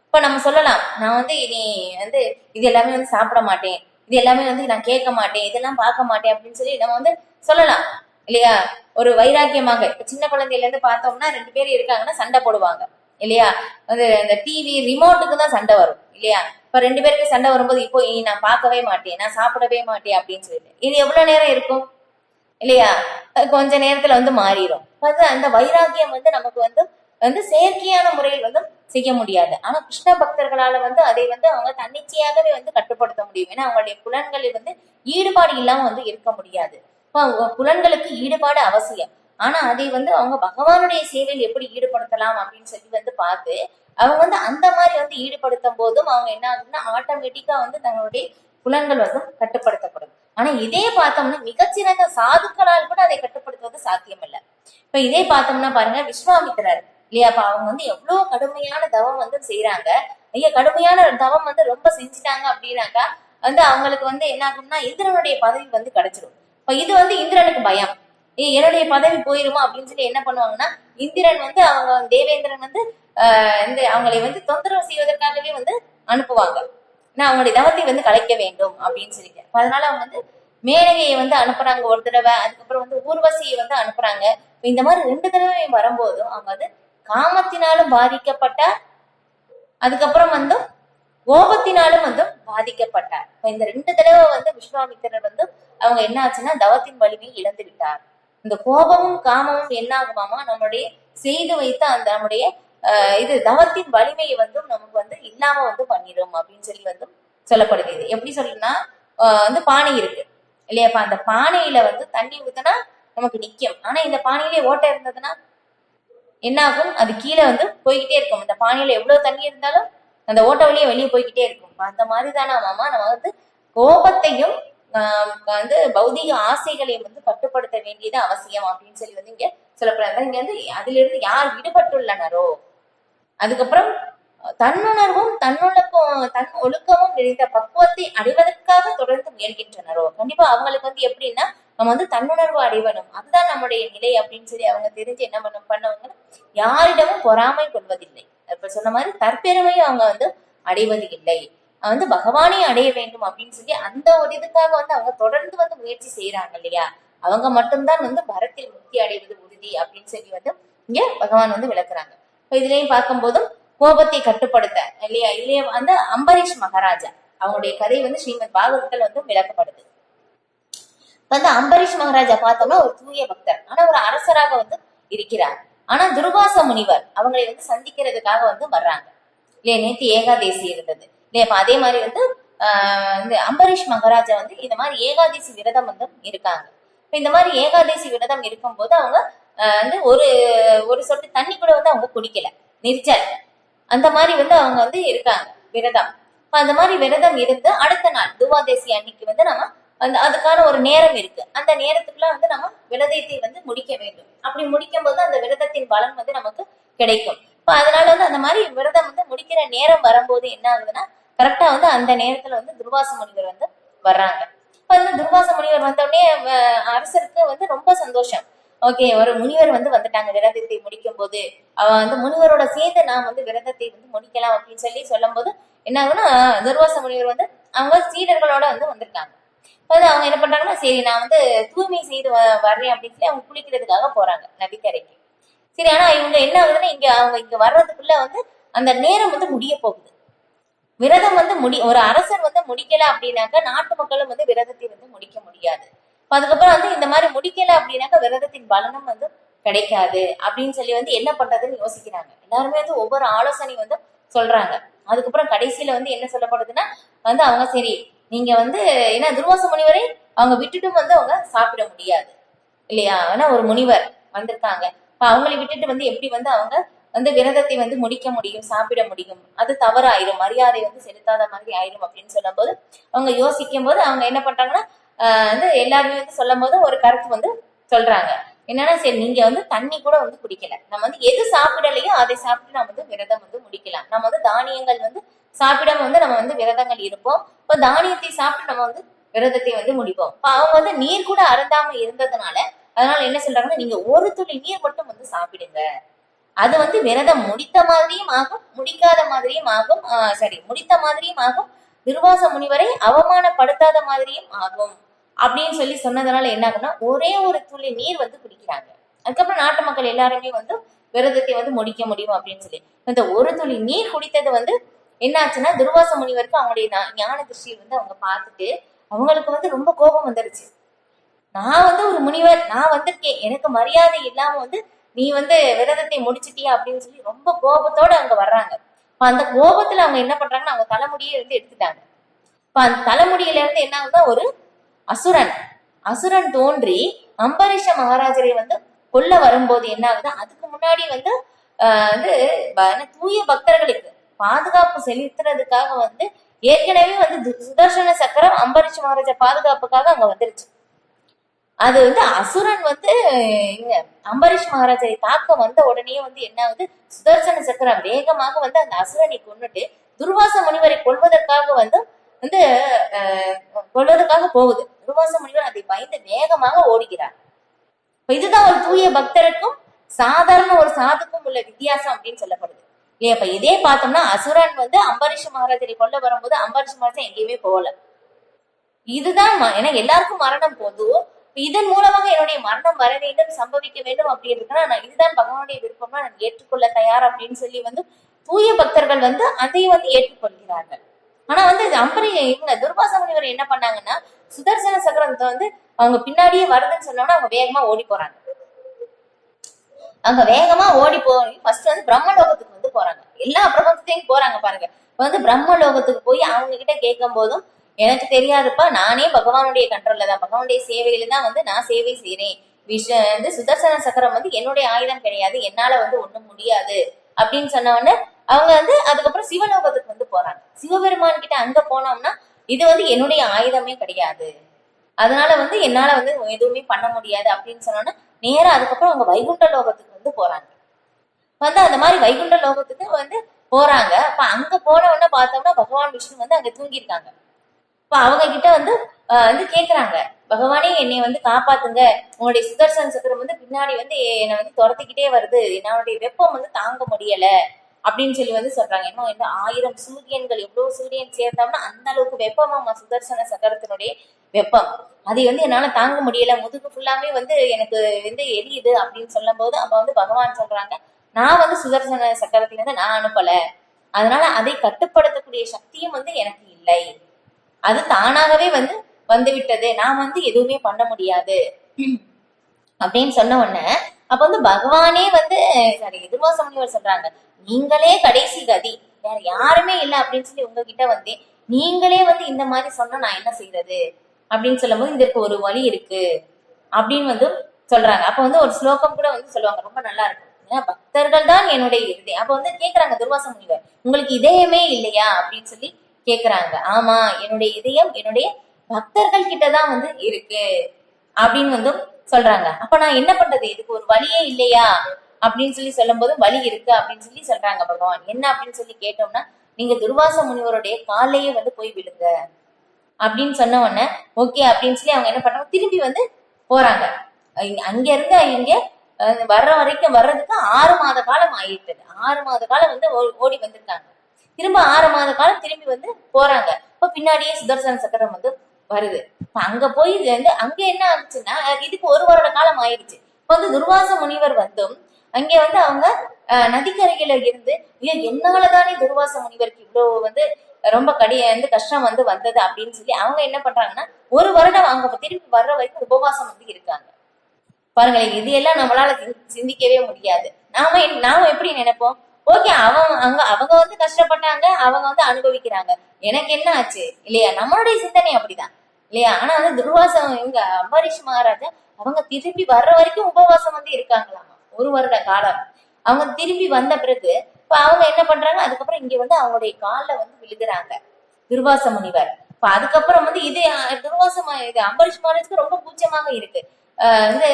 இப்ப நம்ம சொல்லலாம், நான் வந்து இனி வந்து இது எல்லாமே வந்து சாப்பிட மாட்டேன், இது எல்லாமே வந்து நான் கேட்க மாட்டேன், இதெல்லாம் பார்க்க மாட்டேன் அப்படின்னு சொல்லி நம்ம வந்து சொல்லலாம் இல்லையா? ஒரு வைராக்கியமாக. இப்ப சின்ன குழந்தையில இருந்து பார்த்தோம்னா 2 பேர் இருக்காங்கன்னா சண்டை போடுவாங்க இல்லையா? வந்து இந்த டிவி ரிமோட்டுக்கு தான் சண்டை வரும் இல்லையா? இப்ப 2 பேருக்கு சண்டை வரும்போது இப்போ நான் பார்க்கவே மாட்டேன், நான் சாப்பிடவே மாட்டேன் அப்படின்னு சொல்லிட்டு இது எவ்வளவு நேரம் இருக்கும் இல்லையா? கொஞ்ச நேரத்துல வந்து மாறிடும். அந்த வைராக்கியம் வந்து நமக்கு வந்து வந்து செயற்கையான முறையில் வந்து செய்ய முடியாது. ஆனா கிருஷ்ண பக்தர்களால வந்து அதை வந்து அவங்க தன்னிச்சையாகவே வந்து கட்டுப்படுத்த முடியும். ஏன்னா அவங்களுடைய புலன்களில் வந்து ஈடுபாடு இல்லாம வந்து இருக்க முடியாது. புலன்களுக்கு ஈடுபாடு அவசியம். ஆனா அதை வந்து அவங்க பகவானுடைய சேவையில் எப்படி ஈடுபடுத்தலாம் அப்படின்னு சொல்லி வந்து பார்த்து அவங்க வந்து அந்த மாதிரி வந்து ஈடுபடுத்தும் போதும் அவங்க என்ன ஆகுதுன்னா ஆட்டோமேட்டிக்கா வந்து தங்களுடைய புலன்கள் வந்து கட்டுப்படுத்தப்படும். ஆனா இதே பார்த்தோம்னா மிகச்சிறந்த சாதுக்களால் கூட அதை கட்டுப்படுத்துவது சாத்தியம் இல்லை. இப்ப இதே பார்த்தோம்னா பாருங்க, விஸ்வாமித்திரர் இல்லையா? அப்ப அவங்க வந்து எவ்வளவு கடுமையான தவம் வந்து செய்யறாங்க. ஐயா கடுமையான தவம் வந்து ரொம்ப செஞ்சுட்டாங்க அப்படின்னாக்கா வந்து அவங்களுக்கு வந்து என்ன ஆகும்னா இந்திரனுடைய பதவி வந்து கிடைச்சிடும். இப்ப இது வந்து இந்திரனுக்கு பயம், என்னுடைய பதவி போயிருமா அப்படின்னு சொல்லி என்ன பண்ணுவாங்கன்னா இந்திரன் வந்து அவங்க தேவேந்திரன் வந்து அவங்களை வந்து தொந்தரவு செய்வதற்காகவே வந்து அனுப்புவாங்க. ஏன்னா அவங்களுடைய தவத்தை வந்து கலைக்க வேண்டும் அப்படின்னு சொல்லிட்டு. அதனால அவங்க வந்து மேனகையை வந்து அனுப்புறாங்க ஒரு தடவை, அதுக்கப்புறம் வந்து ஊர்வசியை வந்து அனுப்புறாங்க. இந்த மாதிரி 2 தடவை வரும்போதும் அவங்க வந்து காமத்தினாலும் பாதிக்கப்பட்டார், அதுக்கப்புறம் வந்து கோபத்தினாலும் வந்து பாதிக்கப்பட்டார். இந்த 2 தடவை வந்து விஸ்வாமித்திரர் வந்து அவங்க என்ன ஆச்சுன்னா தவத்தின் வலிமையை இழந்து விட்டார். இந்த கோபமும் காமமும் என்ன ஆகுமாமா நம்மளுடைய செய்து வைத்த அந்த நம்முடைய இது தவத்தின் வலிமையை வந்து நமக்கு வந்து இல்லாம வந்து பண்ணிடும் அப்படின்னு சொல்லி வந்து சொல்லப்படுது. இது எப்படி சொல்லுன்னா வந்து பானை இருக்கு இல்லையாப்பா, அந்த பானையில வந்து தண்ணி ஊத்தினா நமக்கு நிக்கும். ஆனா இந்த பானையிலே ஓட்டை இருந்ததுன்னா என்ன ஆகும்? அது கீழே வந்து போய்கிட்டே இருக்கும். இந்த பானையில எவ்வளவு தண்ணி இருந்தாலும் அந்த ஓட்ட வழியே வெளியே போய்கிட்டே இருக்கும். அந்த மாதிரிதானா மாமா நம்ம வந்து கோபத்தையும் வந்து பௌதிக ஆசைகளையும் வந்து கட்டுப்படுத்த வேண்டியது அவசியம் அப்படின்னு சொல்லி வந்து இங்க சொல்லப்படுறாங்க. இங்க வந்து அதுல இருந்து யார் விடுபட்டுள்ளனரோ, அதுக்கப்புறம் தன்னுணர்வும் தன் ஒழுக்கமும் நிறைந்த பக்குவத்தை அடைவதற்காக தொடர்ந்து முயல்கின்றனரோ, கண்டிப்பா அவங்களுக்கு வந்து எப்படின்னா நம்ம வந்து தன்னுணர்வு அடைவணும், அதுதான் நம்முடைய நிலை அப்படின்னு சொல்லி அவங்க தெரிஞ்சு என்ன பண்ணவங்க யாரிடமும் பொறாமை கொள்வதில்லை. இப்ப சொன்ன மாதிரி தற்பெருமையும் அவங்க வந்து அடைவது இல்லை. வந்து பகவானை அடைய வேண்டும் அப்படின்னு சொல்லி அந்த ஒரு இதுக்காக வந்து அவங்க தொடர்ந்து வந்து முயற்சி செய்யறாங்க இல்லையா? அவங்க மட்டும்தான் வந்து பரத்தில் முக்தி அடைவது உறுதி அப்படின்னு சொல்லி வந்து இங்க பகவான் வந்து விளக்குறாங்க. இப்ப இதுலயும் பார்க்கும் போதும் கோபத்தை கட்டுப்படுத்த இல்லையா? இல்லையா வந்து அம்பரீஷ் மகாராஜா அவங்களுடைய கதை வந்து ஸ்ரீமத் பாகவதத்தில் வந்து விளக்கப்படுது. வந்து அம்பரீஷ் மகாராஜா பார்த்தோம்னா ஒரு தூய பக்தர், ஆனா ஒரு அரசராக வந்து இருக்கிறார். ஆனா துர்வாச முனிவர் அவங்களை வந்து சந்திக்கிறதுக்காக வந்து வர்றாங்க இல்லையா? நேற்று ஏகாதேசி இருந்தது இல்லையா? அதே மாதிரி வந்து இந்த அம்பரீஷ் மகாராஜா வந்து இந்த மாதிரி ஏகாதேசி விரதம் வந்து இருக்காங்க. இப்ப இந்த மாதிரி ஏகாதேசி விரதம் இருக்கும்போது அவங்க வந்து ஒரு சொட்டு தண்ணி கூட வந்து அவங்க குடிக்கல, நிர்ஜல் அந்த மாதிரி வந்து அவங்க வந்து இருக்காங்க விரதம். அந்த மாதிரி விரதம் இருந்து அடுத்த நாள் துவாதேசி அன்னைக்கு வந்து நம்ம அதுக்கான ஒரு நேரம் இருக்கு. அந்த நேரத்துக்குள்ள வந்து நம்ம விரதத்தை வந்து முடிக்க வேண்டும். அப்படி முடிக்கும் போது அந்த விரதத்தின் பலன் வந்து நமக்கு கிடைக்கும். இப்ப அதனால வந்து அந்த மாதிரி விரதம் வந்து முடிக்கிற நேரம் வரும்போது என்ன ஆகுதுன்னா கரெக்டா வந்து அந்த நேரத்துல வந்து துர்வாச முனிவர் வந்து வர்றாங்க. இப்ப அந்த துர்வாச முனிவர் வந்தோடனே அரசருக்கு வந்து ரொம்ப சந்தோஷம். ஓகே, ஒரு முனிவர் வந்து வந்துட்டாங்க விரதத்தை முடிக்கும் போது, அவ வந்து முனிவரோட சேர்ந்து நான் வந்து விரதத்தை வந்து முடிக்கலாம் அப்படின்னு சொல்லி சொல்லும் போது என்ன ஆகுதுன்னா துர்வாச முனிவர் வந்து அவங்க சீடர்களோட வந்து வந்திருக்காங்க. அது அவங்க என்ன பண்றாங்கன்னா சரி நான் வந்து தூய்மை செய்து வர்றேன் அப்படின்னு சொல்லி அவங்க குளிக்கிறதுக்காக போறாங்க நதிக்கரைக்கு. சரி, ஆனா இவங்க என்ன ஆகுதுன்னா அவங்க இங்க வர்றதுக்குள்ள வந்து அந்த நேரம் வந்து முடிய போகுது. விரதம் வந்து ஒரு அரசர் வந்து முடிக்கல அப்படின்னாக்க நாட்டு மக்களும் வந்து விரதத்தை வந்து முடிக்க முடியாது. அதுக்கப்புறம் வந்து இந்த மாதிரி முடிக்கல அப்படின்னாக்க விரதத்தின் பலனும் வந்து கிடைக்காது அப்படின்னு சொல்லி வந்து என்ன பண்றதுன்னு யோசிக்கிறாங்க. எல்லாருமே வந்து ஒவ்வொரு ஆலோசனை வந்து சொல்றாங்க. அதுக்கப்புறம் கடைசியில வந்து என்ன சொல்லப்படுதுன்னா வந்து அவங்க சரி நீங்க வந்து ஏன்னா துர்வாச முனிவரை அவங்க விட்டுட்டும் வந்து அவங்க சாப்பிட முடியாது இல்லையா, ஏன்னா ஒரு முனிவர் வந்திருக்காங்க. இப்ப அவங்களை விட்டுட்டு வந்து எப்படி வந்து அவங்க வந்து விரதத்தை வந்து முடிக்க முடியும், சாப்பிட முடியும், அது தவறாயிரும், மரியாதை வந்து செலுத்தாத மாதிரி ஆயிரும் அப்படின்னு சொல்லும் போது அவங்க யோசிக்கும் போது அவங்க என்ன பண்றாங்கன்னா வந்து எல்லாருமே வந்து சொல்லும் போது ஒரு கருத்து வந்து சொல்றாங்க. என்னன்னா சரி நீங்க வந்து தண்ணி கூட வந்து குடிக்கல, நம்ம வந்து எது சாப்பிடலையோ அதை சாப்பிட்டு நம்ம வந்து விரதம் வந்து முடிக்கலாம். நம்ம வந்து தானியங்கள் வந்து சாப்பிடாம வந்து நம்ம வந்து விரதங்கள் இருப்போம். இப்போ தானியத்தை சாப்பிட்டு நம்ம வந்து விரதத்தை வந்து முடிப்போம். இப்போ அவங்க வந்து நீர் கூட அருந்தாம இருந்ததுனால அதனால என்ன சொல்றாங்கன்னா நீங்க ஒரு துளி நீர் மட்டும் வந்து சாப்பிடுங்க, அது வந்து விரதம் முடித்த மாதிரியும் ஆகும், முடிக்காத மாதிரியும் ஆகும், சரி முடித்த மாதிரியும் ஆகும், துர்வாச முனிவரை அவமானப்படுத்தாத மாதிரியும் ஆகும் அப்படின்னு சொல்லி சொன்னதுனால என்ன ஆகும்னா ஒரே ஒரு துளி நீர் வந்து குடிக்கிறாங்க. அதுக்கப்புறம் நாட்டு மக்கள் எல்லாருமே வந்து விரதத்தை வந்து முடிக்க முடியும் அப்படின்னு சொல்லி இந்த ஒரு துளி நீர் குடித்தது வந்து என்ன ஆச்சுன்னா துர்வாச முனிவருக்கு அவங்களுடைய ஞான திருஷ்டியை வந்து அவங்க பார்த்துட்டு அவங்களுக்கு வந்து ரொம்ப கோபம் வந்துருச்சு. நான் வந்து ஒரு முனிவர், நான் வந்திருக்கேன், எனக்கு மரியாதை இல்லாம வந்து நீ வந்து விரதத்தை முடிச்சிட்டியா அப்படின்னு சொல்லி ரொம்ப கோபத்தோட அங்க வர்றாங்க. அந்த கோபத்துல அவங்க என்ன பண்றாங்கன்னா அவங்க தலைமுடியை இருந்து எடுத்துட்டாங்க. இப்ப அந்த தலைமுடியில இருந்து என்ன ஆகுதுன்னா ஒரு அசுரன் தோன்றி அம்பரீஷ மகாராஜரை வந்து கொல்ல வரும்போது என்ன ஆகுது, அதுக்கு முன்னாடி வந்து தூய பக்தர்களுக்கு பாதுகாப்பு செலுத்துறதுக்காக வந்து ஏற்கனவே வந்து சுதர்சன சக்கரம் அம்பரீஷ மகாராஜா பாதுகாப்புக்காக அங்க வந்துருச்சு. அது வந்து அசுரன் வந்து அம்பரீஷ் மகாராஜரை தாக்க வந்த உடனே வந்து என்ன ஆகுது, சுதர்சன சக்கரம் வேகமாக வந்து அந்த அசுரனை கொண்டுட்டு துர்வாச முனிவரை கொள்வதற்காக வந்து வந்து கொள்வதற்காக போகுது. துர்வாச முனிவர் அதை பயந்து வேகமாக ஓடுகிறார். இதுதான் ஒரு தூய பக்தருக்கும் சாதாரண ஒரு சாதுக்கும் உள்ள வித்தியாசம் அப்படின்னு சொல்லப்படுது. இப்ப இதே பார்த்தோம்னா அசுரன் வந்து அம்பரீஷ் மகாராஜரை கொல்ல வரும்போது அம்பரீஷ் மகாராஜா எங்கேயுமே போகல. இதுதான் ஏன்னா எல்லாருக்கும் மரணம் போதும், இதன் மூலமாக என்னுடைய மரணம் வர வேண்டும், சம்பவிக்க வேண்டும் அப்படின்றதுனா நான் இதுதான் பகவானுடைய விருப்பமா நான் ஏற்றுக்கொள்ள தயார் அப்படின்னு சொல்லி வந்து தூய பக்தர்கள் வந்து அதை வந்து ஏற்றுக்கொள்கிறார்கள். ஆனா வந்து இவங்க துர்வாச முனிவர் என்ன பண்ணாங்கன்னா சுதர்சன சக்கரத்தை வந்து அவங்க பின்னாடியே வருதுன்னு சொன்னோம்னா அவங்க வேகமா ஓடி போறாங்க. அவங்க வேகமா ஓடி போய் ஃபர்ஸ்ட் வந்து பிரம்மலோகத்துக்கு வந்து போறாங்க. எல்லா பிரபஞ்சத்தையும் போறாங்க பாருங்க. வந்து பிரம்மலோகத்துக்கு போய் அவங்க கிட்ட கேட்கும் போதும் எனக்கு தெரியாதுப்பா, நானே பகவானுடைய கண்ட்ரோல்ல தான், பகவானுடைய சேவையில தான் வந்து நான் சேவை செய்யறேன். வந்து சுதர்சன சக்கரம் வந்து என்னுடைய ஆயுதம் கிடையாது, என்னால வந்து ஒண்ணும் முடியாது அப்படின்னு சொன்ன உடனே அவங்க வந்து அதுக்கப்புறம் சிவலோகத்துக்கு வந்து போறாங்க. சிவபெருமான் கிட்ட அங்க போனோம்னா இது வந்து என்னுடைய ஆயுதமே கிடையாது, அதனால வந்து என்னால வந்து எதுவுமே பண்ண முடியாது அப்படின்னு சொன்னோன்னா நேரா அதுக்கப்புறம் அவங்க வைகுண்ட லோகத்துக்கு வந்து போறாங்க. வந்து அந்த மாதிரி வைகுண்ட லோகத்துக்கு வந்து போறாங்க. அப்ப அங்க போன உடனே பார்த்தோம்னா பகவான் விஷ்ணு வந்து அங்க தூங்கியிருக்காங்க. இப்ப அவங்க கிட்ட வந்து கேக்குறாங்க, பகவானே என்னை வந்து காப்பாத்துங்க, உங்களுடைய சுதர்சன சக்கரம் வந்து பின்னாடி வந்து என்னை வந்து துரத்திக்கிட்டே வருது, என்னுடைய வெப்பம் வந்து தாங்க முடியல அப்படின்னு சொல்லி வந்து சொல்றாங்க. இன்னும் இந்த 1000 சூரியன்கள் எவ்வளவு சூரியன் சேர்ந்தோம்னா அந்த அளவுக்கு வெப்பமா சுதர்சன சக்கரத்தினுடைய வெப்பம், அதை வந்து என்னால தாங்க முடியல, முதுகு ஃபுல்லாமே வந்து எனக்கு வந்து எரியுது அப்படின்னு சொல்லும் போது அப்ப வந்து பகவான் சொல்றாங்க, நான் வந்து சுதர்சன சக்கரத்தை வந்து நான் அனுப்பல, அதனால அதை கட்டுப்படுத்தக்கூடிய சக்தியும் வந்து எனக்கு இல்லை, அது தானாகவே வந்து வந்துவிட்டது, நான் வந்து எதுவுமே பண்ண முடியாது அப்படின்னு சொன்ன உடனே அப்ப வந்து பகவானே வந்து சரி துர்வாச முனிவர் சொல்றாங்க, நீங்களே கடைசி கதி, வேற யாருமே இல்லை அப்படின்னு சொல்லி உங்ககிட்ட வந்து நீங்களே வந்து இந்த மாதிரி சொன்னா நான் என்ன செய்யறது அப்படின்னு சொல்லும் போது இதற்கு ஒரு வழி இருக்கு அப்படின்னு வந்து சொல்றாங்க. அப்ப வந்து ஒரு ஸ்லோகம் கூட வந்து சொல்லுவாங்க, ரொம்ப நல்லா இருக்கும், ஏன்னா பக்தர்கள் தான் என்னுடைய இதயம். அப்ப வந்து கேக்குறாங்க துர்வாச முனிவர், உங்களுக்கு இதயமே இல்லையா அப்படின்னு சொல்லி கேக்குறாங்க. ஆமா, என்னுடைய இதயம் என்னுடைய பக்தர்கள் கிட்டதான் வந்து இருக்கு அப்படின்னு வந்து சொல்றாங்க. அப்ப நான் என்ன பண்றது, இதுக்கு ஒரு வழியே இல்லையா அப்படின்னு சொல்லி சொல்லும் போது வழி இருக்கு அப்படின்னு சொல்லி சொல்றாங்க பகவான். என்ன அப்படின்னு சொல்லி கேட்டோம்னா, நீங்க துர்வாச முனிவருடைய காலையே வந்து போய் விடுங்க அப்படின்னு சொன்ன உடனே ஓகே அப்படின்னு சொல்லி அவங்க என்ன பண்றாங்க, திரும்பி வந்து போறாங்க. அங்க இருந்து இங்க வர்ற வரைக்கும் வர்றதுக்கு 6 மாத காலம் ஆயிட்டது. 6 மாத காலம் வந்து ஓடி வந்திருக்காங்க. திரும்ப 6 மாத காலம் திரும்பி வந்து போறாங்க. இப்ப பின்னாடியே சுதர்சன சக்கரம் வந்து வருது. இப்ப அங்க போய் வந்து அங்க என்ன ஆச்சுன்னா, இதுக்கு 1 வருட காலம் ஆயிடுச்சு. இப்ப வந்து துர்வாச முனிவர் வந்தும் அங்க வந்து அவங்க நதிக்கரையில இருந்து என்னாலதானே துர்வாச முனிவருக்கு இவ்வளவு வந்து ரொம்ப வந்து கஷ்டம் வந்து வந்தது அப்படின்னு சொல்லி அவங்க என்ன பண்றாங்கன்னா, 1 வருடம் அவங்க திரும்பி வர்ற வரைக்கும் உபவாசம் வந்து இருக்காங்க. பாருங்களேன், இது எல்லாம் நம்மளால சிந்திக்கவே முடியாது. நாம எப்படி நினைப்போம், ஓகே அவங்க வந்து கஷ்டப்பட்டாங்க, அவங்க வந்து அனுபவிக்கிறாங்க, எனக்கு என்ன ஆச்சு இல்லையா? நம்மளுடைய சிந்தனை அப்படிதான் இல்லையா? ஆனா வந்து துர்வாசம் இவங்க அம்பரீஷ் மகாராஜா அவங்க திரும்பி வர்ற வரைக்கும் உபவாசம் வந்து இருக்காங்களாமா 1 வருட காலம். அவங்க திரும்பி வந்த பிறகு இப்ப அவங்க என்ன பண்றாங்க, அதுக்கப்புறம் இங்க வந்து அவங்களுடைய காலில் வந்து விழுகிறாங்க துர்வாச முனிவர். இப்ப அதுக்கப்புறம் வந்து இது இது அம்பரீஷ் மகாராஜுக்கு ரொம்ப கூச்சமாக இருக்கு. வந்து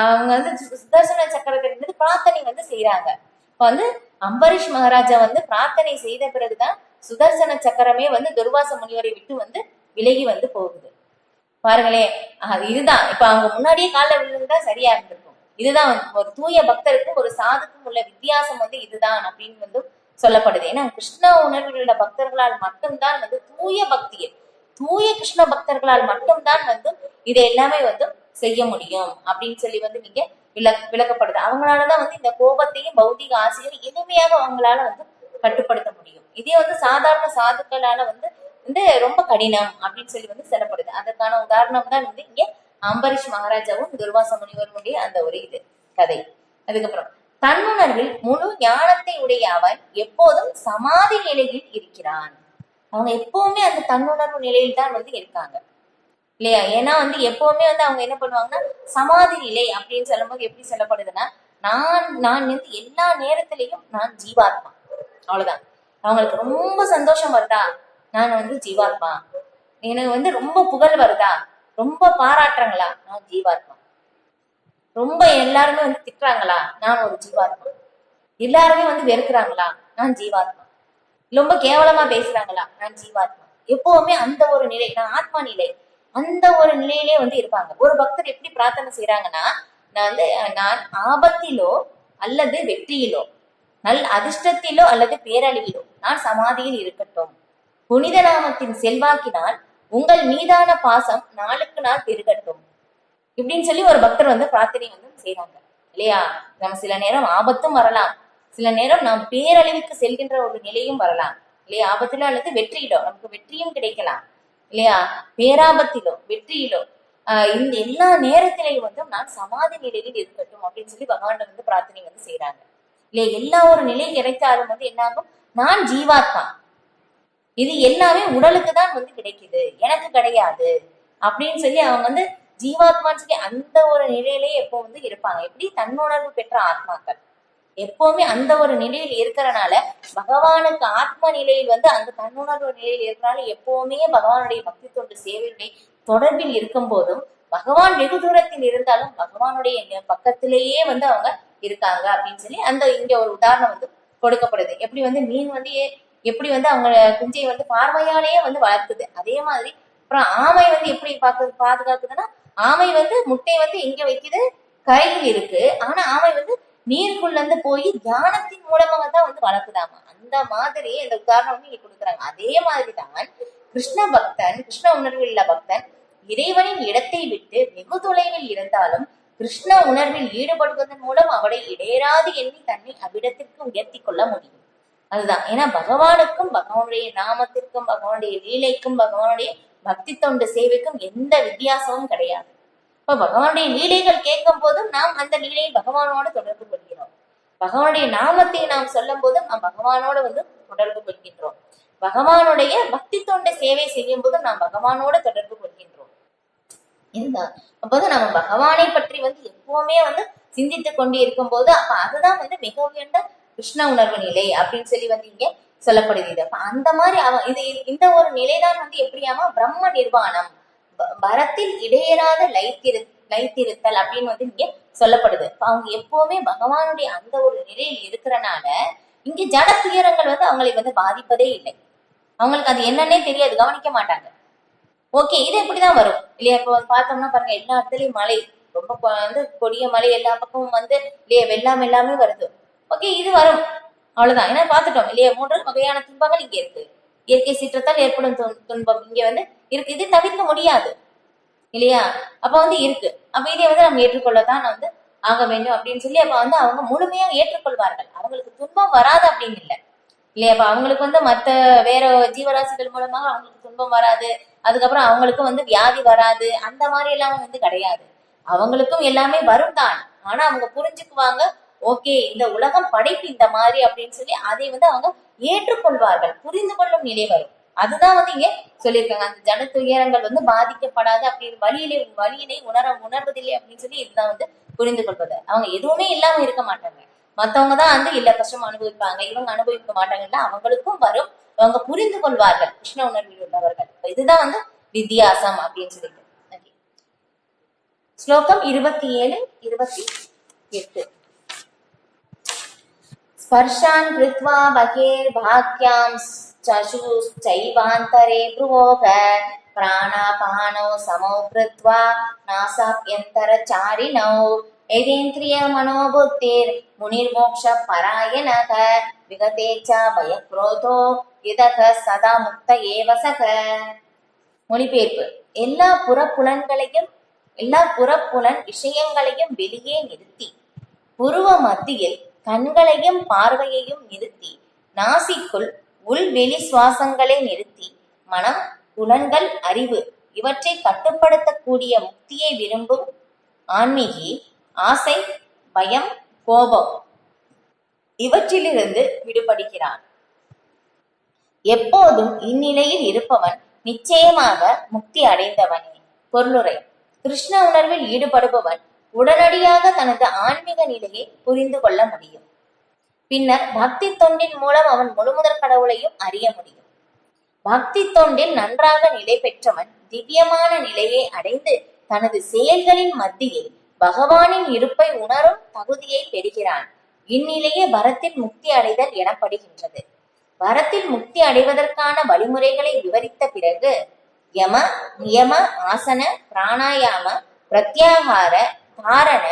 அவங்க வந்து சுதர்சன சக்கரவர்த்தி வந்து பிரார்த்தனை வந்து செய்யறாங்க. இப்ப வந்து அம்பரீஷ் மகாராஜா வந்து பிரார்த்தனை செய்த பிறகுதான் சுதர்சன சக்கரமே வந்து துர்வாச முனிவரை விட்டு வந்து விலகி வந்து போகுது. பாருங்களேன், இதுதான் இப்ப அவங்க முன்னாடியே காலில் விழுந்தா சரியா இருந்திருக்கும். இதுதான் ஒரு தூய பக்தருக்கும் ஒரு சாதுக்கும் உள்ள வித்தியாசம் வந்து இதுதான் அப்படின்னு வந்து சொல்லப்படுது. ஏன்னா கிருஷ்ண உணர்வுள்ள பக்தர்களால் மட்டும்தான் வந்து தூய கிருஷ்ண பக்தர்களால் மட்டும்தான் வந்து இதை எல்லாமே வந்து செய்ய முடியும் அப்படின்னு சொல்லி வந்து நீங்க விளக்கப்படுது. அவங்களாலதான் வந்து இந்த கோபத்தையும் பௌதிக ஆசையும் எளிமையாக அவங்களால வந்து கட்டுப்படுத்த முடியும். இதே வந்து சாதாரண சாதுக்களால வந்து ரொம்ப கடினம் அப்படின்னு சொல்லி வந்து சொல்லப்படுது. அதற்கான உதாரணம் தான் வந்து இங்க அம்பரீஷ் மகாராஜாவும் துர்வாச முனிவருடைய அந்த ஒரு இது கதை. அதுக்கப்புறம் தன்னுணர்வில் முழு ஞானத்தை உடைய அவன் எப்போதும் சமாதி நிலையில் இருக்கிறான். அவங்க எப்பவுமே அந்த தன்னுணர்வு நிலையில் தான் வந்து இருக்காங்க இல்லையா? ஏன்னா வந்து எப்பவுமே வந்து அவங்க என்ன பண்ணுவாங்கன்னா, சமாதி நிலை அப்படின்னு சொல்லும் போது எப்படி சொல்லப்படுதுன்னா, நான் வந்து எல்லா நேரத்திலையும் நான் ஜீவாத்மா, அவ்வளவுதான். அவங்களுக்கு ரொம்ப சந்தோஷம் வருதா, நான் வந்து ஜீவாத்மா. எனக்கு வந்து ரொம்ப புகழ் வருதா, ரொம்ப பாராட்டுறாங்களா, நான் ஜீவாத்மா. ரொம்ப எல்லாருமே வந்து திட்டுறாங்களா, நான் ஒரு ஜீவாத்மா. எல்லாருமே வந்து வெறுக்கிறாங்களா, நான் ஜீவாத்மா. ரொம்ப கேவலமா பேசுறாங்களா, நான் ஜீவாத்மா. எப்பவுமே அந்த ஒரு நிலை, நான் ஆத்மா நிலை, அந்த ஒரு நிலையிலே வந்து இருப்பாங்க. ஒரு பக்தர் எப்படி பிரார்த்தனை செய்யறாங்கன்னா, நான் ஆபத்திலோ அல்லது வெற்றியிலோ, அதிர்ஷ்டத்திலோ அல்லது பேரழிவிலோ நான் சமாதியில் இருக்கட்டும். புனித நாமத்தின் செல்வாக்கினால் உங்கள் மீதான பாசம் நாளுக்கு நாள் பெருகட்டும் இப்படின்னு சொல்லி ஒரு பக்தர் வந்து பிரார்த்தனை வந்து செய்யறாங்க இல்லையா? நம்ம சில நேரம் ஆபத்தும் வரலாம், சில நேரம் நாம் பேரழிவுக்கு செல்கின்ற ஒரு நிலையும் வரலாம் இல்லையா? ஆபத்திலோ அல்லது வெற்றியிலோ நமக்கு வெற்றியும் கிடைக்கலாம் இல்லையா? பேராபத்திலோ வெற்றியிலோ இந்த எல்லா நேரத்திலையும் வந்து நான் சமாதி நிலையில் இருக்கட்டும் அப்படின்னு சொல்லி பகவான் வந்து பிரார்த்தனை வந்து செய்யறாங்க இல்லையா? எல்லா ஒரு நிலை கிடைத்தாலும் வந்து என்ன ஆகும், நான் ஜீவாத்மா, இது எல்லாமே உடலுக்கு தான் வந்து கிடைக்குது, எனக்கு கிடையாது அப்படின்னு சொல்லி அவங்க வந்து ஜீவாத்மான்னு சொல்லி அந்த ஒரு நிலையிலேயே எப்போ வந்து இருப்பாங்க. எப்படி தன்னுணர்வு பெற்ற ஆத்மாக்கள் எப்பவுமே அந்த ஒரு நிலையில் இருக்கிறனால பகவானுக்கு ஆத்ம நிலையில் வந்து அந்த தன்னுணர்வு நிலையில் இருக்கிறனால எப்பவுமே பகவானுடைய பக்தி தொண்டு சேவையுடைய தொடர்பில் இருக்கும் போதும் பகவான் வெகு தூரத்தில் இருந்தாலும் பகவானுடைய பக்கத்திலேயே வந்து அவங்க இருக்காங்க அப்படின்னு சொல்லி அந்த இங்க ஒரு உதாரணம் வந்து கொடுக்கப்படுது. எப்படி வந்து மீன் வந்து எப்படி வந்து அவங்க குஞ்சையை வந்து பார்வையாலேயே வந்து வளர்க்குது, அதே மாதிரி அப்புறம் ஆமை வந்து எப்படி பாதுகாக்குதுன்னா, ஆமை வந்து முட்டை வந்து எங்க வைக்குது, கரையில் இருக்கு. ஆனா ஆமை வந்து நீருக்குள்ள இருந்து போய் தியானத்தின் மூலமாக தான் வந்து வளர்க்குதாமா. அந்த மாதிரி இந்த உதாரணம் வந்து இங்க கொடுக்குறாங்க. அதே மாதிரிதான் கிருஷ்ண பக்தன், கிருஷ்ண உணர்வில் உள்ள பக்தன் இறைவனின் இடத்தை விட்டு வெகு தொலைவில் இருந்தாலும் கிருஷ்ண உணர்வில் ஈடுபடுவதன் மூலம் அவரை இடையராது எண்ணி தன்னை அவ்விடத்திற்கு உயர்த்தி கொள்ள முடியும். அதுதான். ஏன்னா பகவானுக்கும் பகவானுடைய நாமத்திற்கும் பகவானுடைய லீலைக்கும் பகவானுடைய பக்தி தொண்டு சேவைக்கும் எந்த வித்தியாசமும் கிடையாது. இப்ப பகவானுடைய லீலைகள் கேட்கும் போதும் நாம் அந்த லீலையை பகவானோட தொடர்பு கொள்கிறோம். பகவானுடைய நாமத்தை நாம் சொல்லும் போதும் நாம் பகவானோட வந்து தொடர்பு கொள்கின்றோம். பகவானுடைய பக்தி தொண்டை சேவை செய்யும் போதும் நாம் பகவானோட தொடர்பு கொள்கின்றோம். இதுதான். அப்போது நம்ம பகவானை பற்றி வந்து எப்பவுமே வந்து சிந்தித்துக் கொண்டு இருக்கும் போது அப்ப அதுதான் வந்து மிக உயர்ந்த கிருஷ்ண உணர்வு நிலை அப்படின்னு சொல்லி வந்து இங்க சொல்லப்படுது. அப்ப அந்த மாதிரி இது இந்த ஒரு நிலைதான் வந்து எப்படியாமா பிரம்ம நிர்வாணம், பரத்தில் இடையராத லைத்திருத்தல் அப்படின்னு வந்து இங்க சொல்லப்படுது. அவங்க எப்பவுமே பகவானுடைய அந்த ஒரு நிலையில் இருக்கிறனால இங்க ஜட துயரங்கள் வந்து அவங்களை வந்து பாதிப்பதே இல்லை. அவங்களுக்கு அது என்னன்னே தெரியாது, கவனிக்க மாட்டாங்க. ஓகே, இது எப்படிதான் வரும் இல்லையா? இப்போ பார்த்தோம்னா பாருங்க, எல்லா இடத்துலயும் மழை, ரொம்ப வந்து கொடிய மழை, எல்லா பக்கமும் வந்து இல்லையா வெள்ளம் எல்லாமே வருது. ஓகே, இது வரும், அவ்வளவுதான். ஏன்னா பார்த்துட்டோம் இல்லையா, 3 வகையான துன்பங்கள் இங்க இருக்கு. இயற்கை சீற்றத்தால் ஏற்படும் துன்பம் இங்க வந்து இருக்கு, இது தவிர்க்க முடியாது இல்லையா? அப்ப வந்து இருக்கு. அப்ப இதை வந்து நம்ம ஏற்றுக்கொள்ளத்தான் வந்து ஆக வேண்டும் அப்படின்னு சொல்லி அப்ப வந்து அவங்க முழுமையா ஏற்றுக்கொள்வார்கள். அவங்களுக்கு துன்பம் வராது அப்படின்னு இல்லை இல்லையா? அப்ப அவங்களுக்கு வந்து மத்த வேற ஜீவராசிகள் மூலமாக அவங்களுக்கு துன்பம் வராது, அதுக்கப்புறம் அவங்களுக்கும் வந்து வியாதி வராது, அந்த மாதிரி எல்லாம் வந்து கிடையாது. அவங்களுக்கும் எல்லாமே வரும் தான். ஆனா அவங்க புரிஞ்சுக்குவாங்க, ஓகே இந்த உலகம் படைப்பு இந்த மாதிரி அப்படின்னு சொல்லி அதை வந்து அவங்க ஏற்றுக்கொள்வார்கள், புரிந்து கொள்ளும் நிலை வரும். அதுதான் வந்து இங்க சொல்லியிருக்காங்க, அந்த ஜன துயரங்கள் வந்து பாதிக்கப்படாது அப்படின்னு வழியினை உணர்வதில்லை அப்படின்னு சொல்லி இதுதான் வந்து புரிந்து கொள்வது. அவங்க எதுவுமே இல்லாம இருக்க மாட்டாங்க. மத்தவங்க தான் வந்து இல்ல கஷ்டம் அனுபவிப்பாங்க, இவங்க அனுபவிக்க மாட்டாங்கல்ல, அவங்களுக்கும் வரும், அவங்க புரிந்து கொள்வார்கள் கிருஷ்ண உணர்வில் உள்ளவர்கள். இதுதான் வந்து வித்தியாசம் அப்படின்னு சொல்லிட்டு. ஸ்லோகம் 27, 28. ஸ்பர்ஷான் கிருத்வா பகேர் பாக்யாம் சசுச்சைவாந்தரே ப்ருவோக பிராணாபானோ சமோ கிருத்வா நாசாப்யந்தரசாரிணோ ஏதேந்திரிய மனோபுத்திர் முனிர்மோக்ஷ பராயணக விகதேச்சா பயக்ரோதோ இதக சதா முக்த ஏவசக. மொழிபெயர்ப்பு. எல்லா புறப்புலன் விஷயங்களையும் வெளியே நிறுத்தி, புருவ மத்தியில் கண்களையும் பார்வையையும் நிறுத்தி, நாசிக்குள் உள்வெளி சுவாசங்களை நிறுத்தி, மனம், புலன்கள், அறிவு இவற்றை கட்டுப்படுத்தக்கூடிய முக்தியை விரும்பும் ஆன்மீகி ஆசை, பயம், கோபம் இவற்றிலிருந்து விடுபடுகிறான். எப்போதும் இந்நிலையில் இருப்பவன் நிச்சயமாக முக்தி அடைந்தவனே. பொருளுரை. கிருஷ்ண உணர்வில் ஈடுபடுபவன் உடனடியாக தனது ஆன்மீக நிலையை புரிந்து கொள்ள முடியும். பின்னர் பக்தி தொண்டின் மூலம் அவன் முழுமுதற் கடவுளையும் அறிய முடியும். பக்தி தொண்டில் நன்றாக நிலை பெற்றவன் திவ்யமான நிலையை அடைந்து தனது செயல்களின் மத்தியில் பகவானின் இருப்பை உணரும் தகுதியை பெறுகிறான். இந்நிலையே பரத்தில் முக்தி அடைதல் எனப்படுகின்றது. பரத்தில் முக்தி அடைவதற்கான வழிமுறைகளை விவரித்த பிறகு யம, நியம, ஆசன, பிராணாயாம, பிரத்யாகார, தாரண,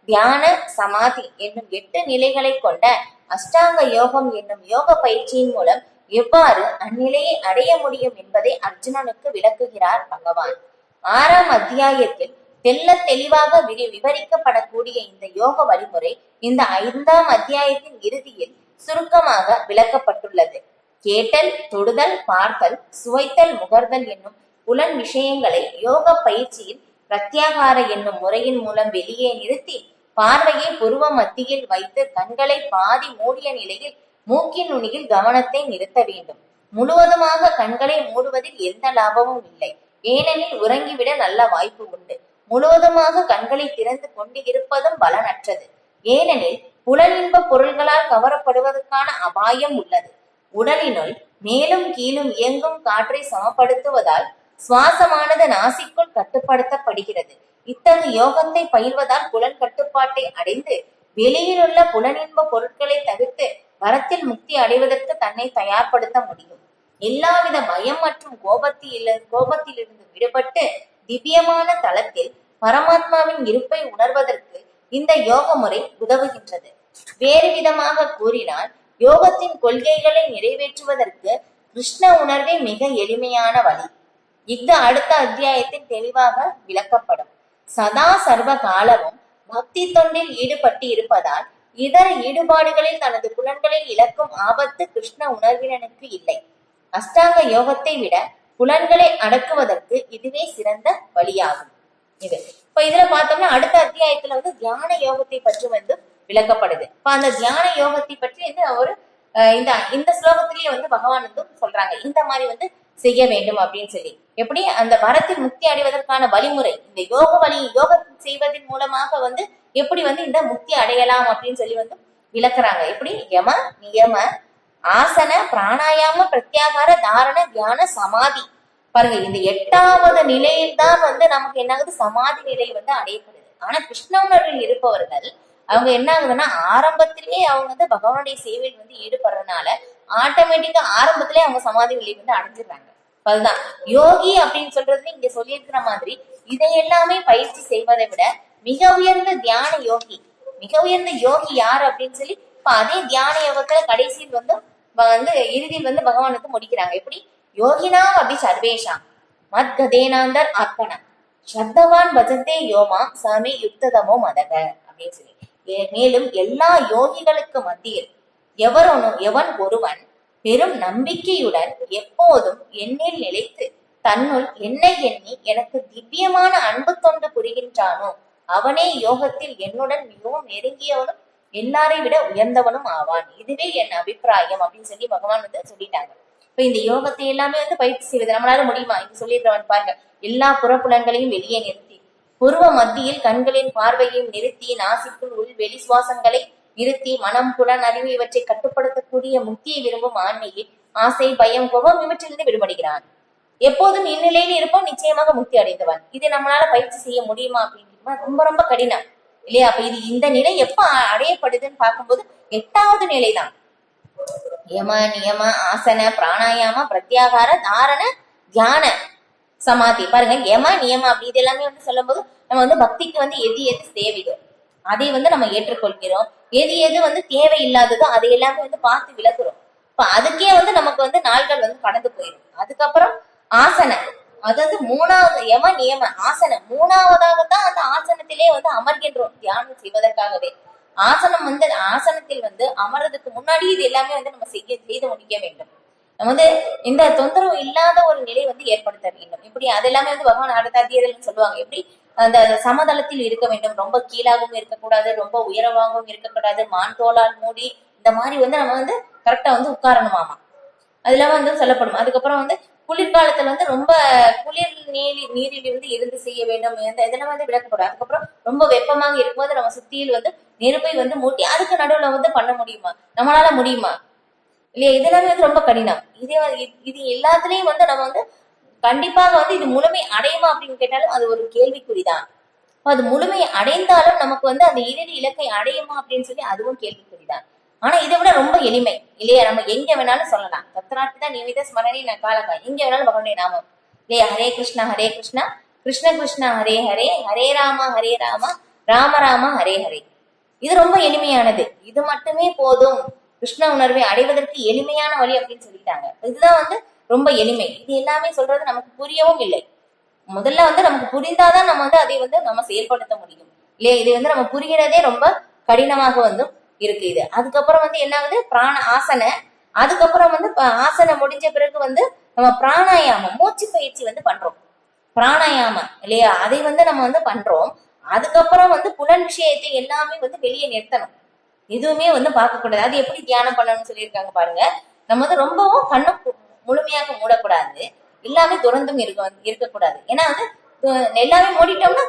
தியான, சமாதி என்னும் 8 நிலைகளை கொண்ட அஷ்டாங்க யோகம் என்னும் யோக பயிற்சியின் மூலம் எவ்வாறு அந்நிலையை அடைய முடியும் என்பதை அர்ஜுனனுக்கு விளக்குகிறார் பகவான். 6ஆம் அத்தியாயத்தில் தெல்ல தெளிவாக விவரிக்கப்படக்கூடிய இந்த யோக வழிமுறை இந்த 5ஆம் அத்தியாயத்தின் இறுதியில் சுருக்கமாக விளக்கப்பட்டுள்ளது. கேட்டல், தொடுதல், பார்த்தல், சுவைத்தல், முகர்தல் என்னும் புலன் விஷயங்களை யோக பயிற்சியில் பிரத்யாகார என்னும் முறையின் மூலம் வெளியே நிறுத்தி, பார்வையை புருவ மத்தியில் வைத்து கண்களை பாதி மூடிய நிலையில் மூக்கின் நுனியில் கவனத்தை நிறுத்த வேண்டும். முழுவதுமாக கண்களை மூடுவதில் எந்த லாபமும் இல்லை, ஏனெனில் உறங்கிவிட நல்ல வாய்ப்பு உண்டு. முழுவதுமாக கண்களை திறந்து கொண்டு இருப்பதும் பலனற்றது, ஏனெனில் புலனின்ப பொருள்களால் கவரப்படுவதற்கான அபாயம் உள்ளது. உடலினுள் மேலும் கீழும் இயங்கும் காற்றை சமப்படுத்துவதால் சுவாசமானது நாசிக்குள் கட்டுப்படுத்தப்படுகிறது. இத்தகைய யோகத்தை பயில்வதால் புலன் கட்டுப்பாட்டை அடைந்து வெளியிலுள்ள புலனின்ப பொருட்களை தவிர்த்து வரத்தில் முக்தி அடைவதற்கு தன்னை தயார்படுத்த முடியும். எல்லாவித பயம் மற்றும் கோபத்திலிருந்து விடுபட்டு திவ்யமான தளத்தில் பரமாத்மாவின் இருப்பை உணர்வதற்கு இந்த யோக முறை உதவுகின்றது. வேறு விதமாக கூறினால், யோகத்தின் கொள்கைகளை நிறைவேற்றுவதற்கு கிருஷ்ண உணர்வே மிக எளிமையான வழி. இது அடுத்த அத்தியாயத்தில் தெளிவாக விளக்கப்படும். சதா சர்வ காலமும் பக்தி தொண்டில் ஈடுபட்டு இருப்பதால் இதர ஈடுபாடுகளில் தனது புலன்களை இழக்கும் ஆபத்து கிருஷ்ண உணர்வினனுக்கு இல்லை. அஷ்டாங்க யோகத்தை விட புலன்களை அடக்குவதற்கு இதுவே சிறந்த வழியாகும். இது இப்ப இதுல பார்த்தோம்னா அடுத்த அத்தியாயத்துல வந்து தியான யோகத்தை பற்றி வந்து விளக்கப்படுது. இப்ப அந்த தியான யோகத்தை பற்றி வந்து ஒரு இந்த ஸ்லோகத்திலேயே வந்து பகவான் வந்து சொல்றாங்க, இந்த மாதிரி வந்து செய்ய வேண்டும் அப்படின்னு சொல்லி. எப்படி அந்த வரத்தில் முக்தி அடைவதற்கான வழிமுறை, இந்த யோகம் செய்வதன் மூலமாக வந்து எப்படி வந்து இந்த முக்தி அடையலாம் அப்படின்னு சொல்லி வந்து விளக்குறாங்க. எப்படி யம, நியம, ஆசன, பிராணாயாம, பிரத்யாகார, தாரண, தியான, சமாதி. பாருங்க, இந்த 8வது நிலையில் தான் வந்து நமக்கு என்ன ஆகுது, சமாதி நிலை வந்து அடையப்படுது. ஆனா கிருஷ்ண உணர்வில் இருப்பவர்கள் அவங்க என்ன ஆகுதுன்னா ஆரம்பத்திலேயே அவங்க வந்து பகவானுடைய சேவையில் வந்து ஈடுபடுறதுனால ஆட்டோமேட்டிக்கா ஆரம்பத்திலேயே அவங்க சமாதி நிலை வந்து அடைஞ்சிடுறாங்க. அதுதான் யோகி அப்படின்னு சொல்றது இங்க சொல்லியிருக்கிற மாதிரி இதை எல்லாமே பயிற்சி செய்வதை விட மிக உயர்ந்த தியான யோகி, மிக உயர்ந்த யோகி யாரு அப்படின்னு சொல்லி இப்ப அதே தியான யோகத்துல கடைசியில் வந்து இறுதியில் வந்து பகவான் வந்து முடிக்கிறாங்க. எப்படி யோகினாம் அப்படி சர்வேஷாம் மத் கதேனாந்தர் ஆத்மனம் ஸ்ரத்தவான் பஜந்தே யோமா சாமி யுக்ததமோ மதக அப்படின்னு சொல்லி மேலும் எல்லா யோகிகளுக்கு மத்தியில் எவன் ஒருவன் பெரும் நம்பிக்கையுடன் எப்போதும் என்னில் நிலைத்து தன்னுள் என்னை எண்ணி எனக்கு திவ்யமான அன்பு தொண்டு புரிகின்றானோ அவனே யோகத்தில் என்னுடன் மிகவும் நெருங்கியவனும் எல்லாரை விட உயர்ந்தவனும் ஆவான். இதுவே என் அபிப்பிராயம் அப்படின்னு சொல்லி பகவான் வந்து சொல்லிட்டாங்க. இப்ப இந்த யோகத்தை எல்லாமே வந்து பயிற்சி செய்வது நம்மளால முடியுமா? இங்க சொல்லிடுறவன் பாருங்க, எல்லா புறப்புலன்களையும் வெளியே நிறுத்தி புருவ மத்தியில் கண்களின் பார்வையையும் நிறுத்தி நாசிக்குள் உள் வெளி சுவாசங்களை இருத்தி மனம் புலன் அறிவு இவற்றை கட்டுப்படுத்தக்கூடிய முக்தியை விரும்பும் ஆன்மீகி ஆசை பயம் கோபம் இவற்றிலிருந்து விடுபடுகிறான். எப்போதும் இந்நிலையில் இருப்போம் நிச்சயமாக முக்தி அடைந்தவன். இது நம்மளால பயிற்சி செய்ய முடியுமா அப்படின்னு ரொம்ப ரொம்ப கடினம் இல்லையா? அப்ப இது இந்த நிலை எப்ப அடையப்படுதுன்னு பார்க்கும்போது 8வது நிலைதான். யம நியம ஆசன பிராணாயாம பிரத்யாகார தாரண தியான சமாதி. பாருங்க, யம நியம அப்படி இது எல்லாமே வந்து சொல்லும் போது நம்ம வந்து பக்திக்கு வந்து எது எது தேவையோ அதை வந்து நம்ம ஏற்றுக்கொள்கிறோம், எது எது வந்து தேவையில்லாததோ அதை எல்லாமே வந்து பார்த்து விளக்குறோம். இப்ப அதுக்கே வந்து நமக்கு வந்து நாள்கள் வந்து கடந்து போயிடும். அதுக்கப்புறம் ஆசன, அதாவது 3வது யம நியம ஆசனம் 3வதாகத்தான் அந்த ஆசனத்திலே வந்து அமர்கின்றோம் தியானம் செய்வதற்காகவே. ஆசனம் வந்து ஆசனத்தில் வந்து அமர்றதுக்கு முன்னாடி இது எல்லாமே வந்து நம்ம செய்து முடிக்க வேண்டும். நம்ம வந்து இந்த தொந்தரவு இல்லாத ஒரு நிலை வந்து ஏற்படுத்த வேண்டும். இப்படி அது எல்லாமே வந்து பகவான் அடுத்த அத்தியாயத்தில் சொல்லுவாங்க. எப்படி அந்த சமதளத்தில் இருக்க வேண்டும், ரொம்ப கீழாகவும் இருக்கக்கூடாது, ரொம்ப உயரமாகவும் இருக்கக்கூடாது, மான் தோளால் மூடி இந்த மாதிரி வந்து நம்ம வந்து கரெக்டா வந்து உட்காரணுமாமா, அதெல்லாம் வந்து சொல்லப்படும். அதுக்கப்புறம் வந்து குளிர்காலத்துல வந்து ரொம்ப குளிர் நீரில் இருந்து செய்ய வேண்டும், இதெல்லாம் வந்து விளக்கப்படும். அதுக்கப்புறம் ரொம்ப வெப்பமாக இருக்கும்போது நம்ம சுத்தியில் வந்து நெருப்பை வந்து மூட்டி அதுக்கு நடுவுல வந்து பண்ண முடியுமா? நம்மளால முடியுமா? இல்லையா? இதெல்லாம் வந்து ரொம்ப கடினம். இது எல்லாத்துலயும் வந்து நம்ம வந்து கண்டிப்பாக வந்து இது முழுமை அடையுமா அப்படின்னு கேட்டாலும் அது ஒரு கேள்விக்குறிதான். அது முழுமை அடைந்தாலும் நமக்கு வந்து அந்த இறுதி இலக்கை அடையுமா அப்படின்னு சொல்லி அதுவும் கேள்விக்குறிதான். ஆனா இதை விட ரொம்ப எளிமை இல்லையா? நம்ம எங்க வேணாலும் சொல்லலாம். தத்ரார்த்திதான் நிமித ஸ்மரணி நகாலகா, எங்க வேணாலும் பகவானுடைய நாமம் இல்லையா? ஹரே கிருஷ்ணா கிருஷ்ண கிருஷ்ணா ஹரே ஹரே, ஹரே ராமா ராம ராம ஹரே ஹரே. இது ரொம்ப எளிமையானது. இது மட்டுமே போதும் கிருஷ்ண உணர்வை அடைவதற்கு எளிமையான வழி அப்படின்னு சொல்லிட்டாங்க. இதுதான் வந்து ரொம்ப எளிமை. இது எல்லாமே சொல்றது நமக்கு புரியவும் இல்லை. முதல்ல வந்து நமக்கு புரிந்தாதான் நம்ம வந்து அதை வந்து நம்ம செயல்படுத்த முடியும் இல்லையா? இது வந்து நம்ம புரிகிறதே ரொம்ப கடினமாக வந்து இருக்கு இது. அதுக்கப்புறம் வந்து என்ன ஆகுது, பிராண ஆசன. அதுக்கப்புறம் வந்து ஆசனம் முடிஞ்ச பிறகு வந்து நம்ம பிராணாயாமம் மூச்சு பயிற்சி வந்து பண்றோம். பிராணாயாமம் இல்லையா? அதை வந்து நம்ம வந்து பண்றோம். அதுக்கப்புறம் வந்து புலன் விஷயத்தை எல்லாமே வந்து வெளியே நிறுத்தணும். எதுவுமே வந்து பார்க்க கூடாது. அது எப்படி தியானம் பண்ணணும்னு சொல்லியிருக்காங்க பாருங்க. நம்ம வந்து ரொம்பவும் கண்ணு முழுமையாக மூடக்கூடாது, எல்லாமே துறந்தும் இருக்கக்கூடாது. ஏன்னா வந்து எல்லாமே மூடிட்டோம்னா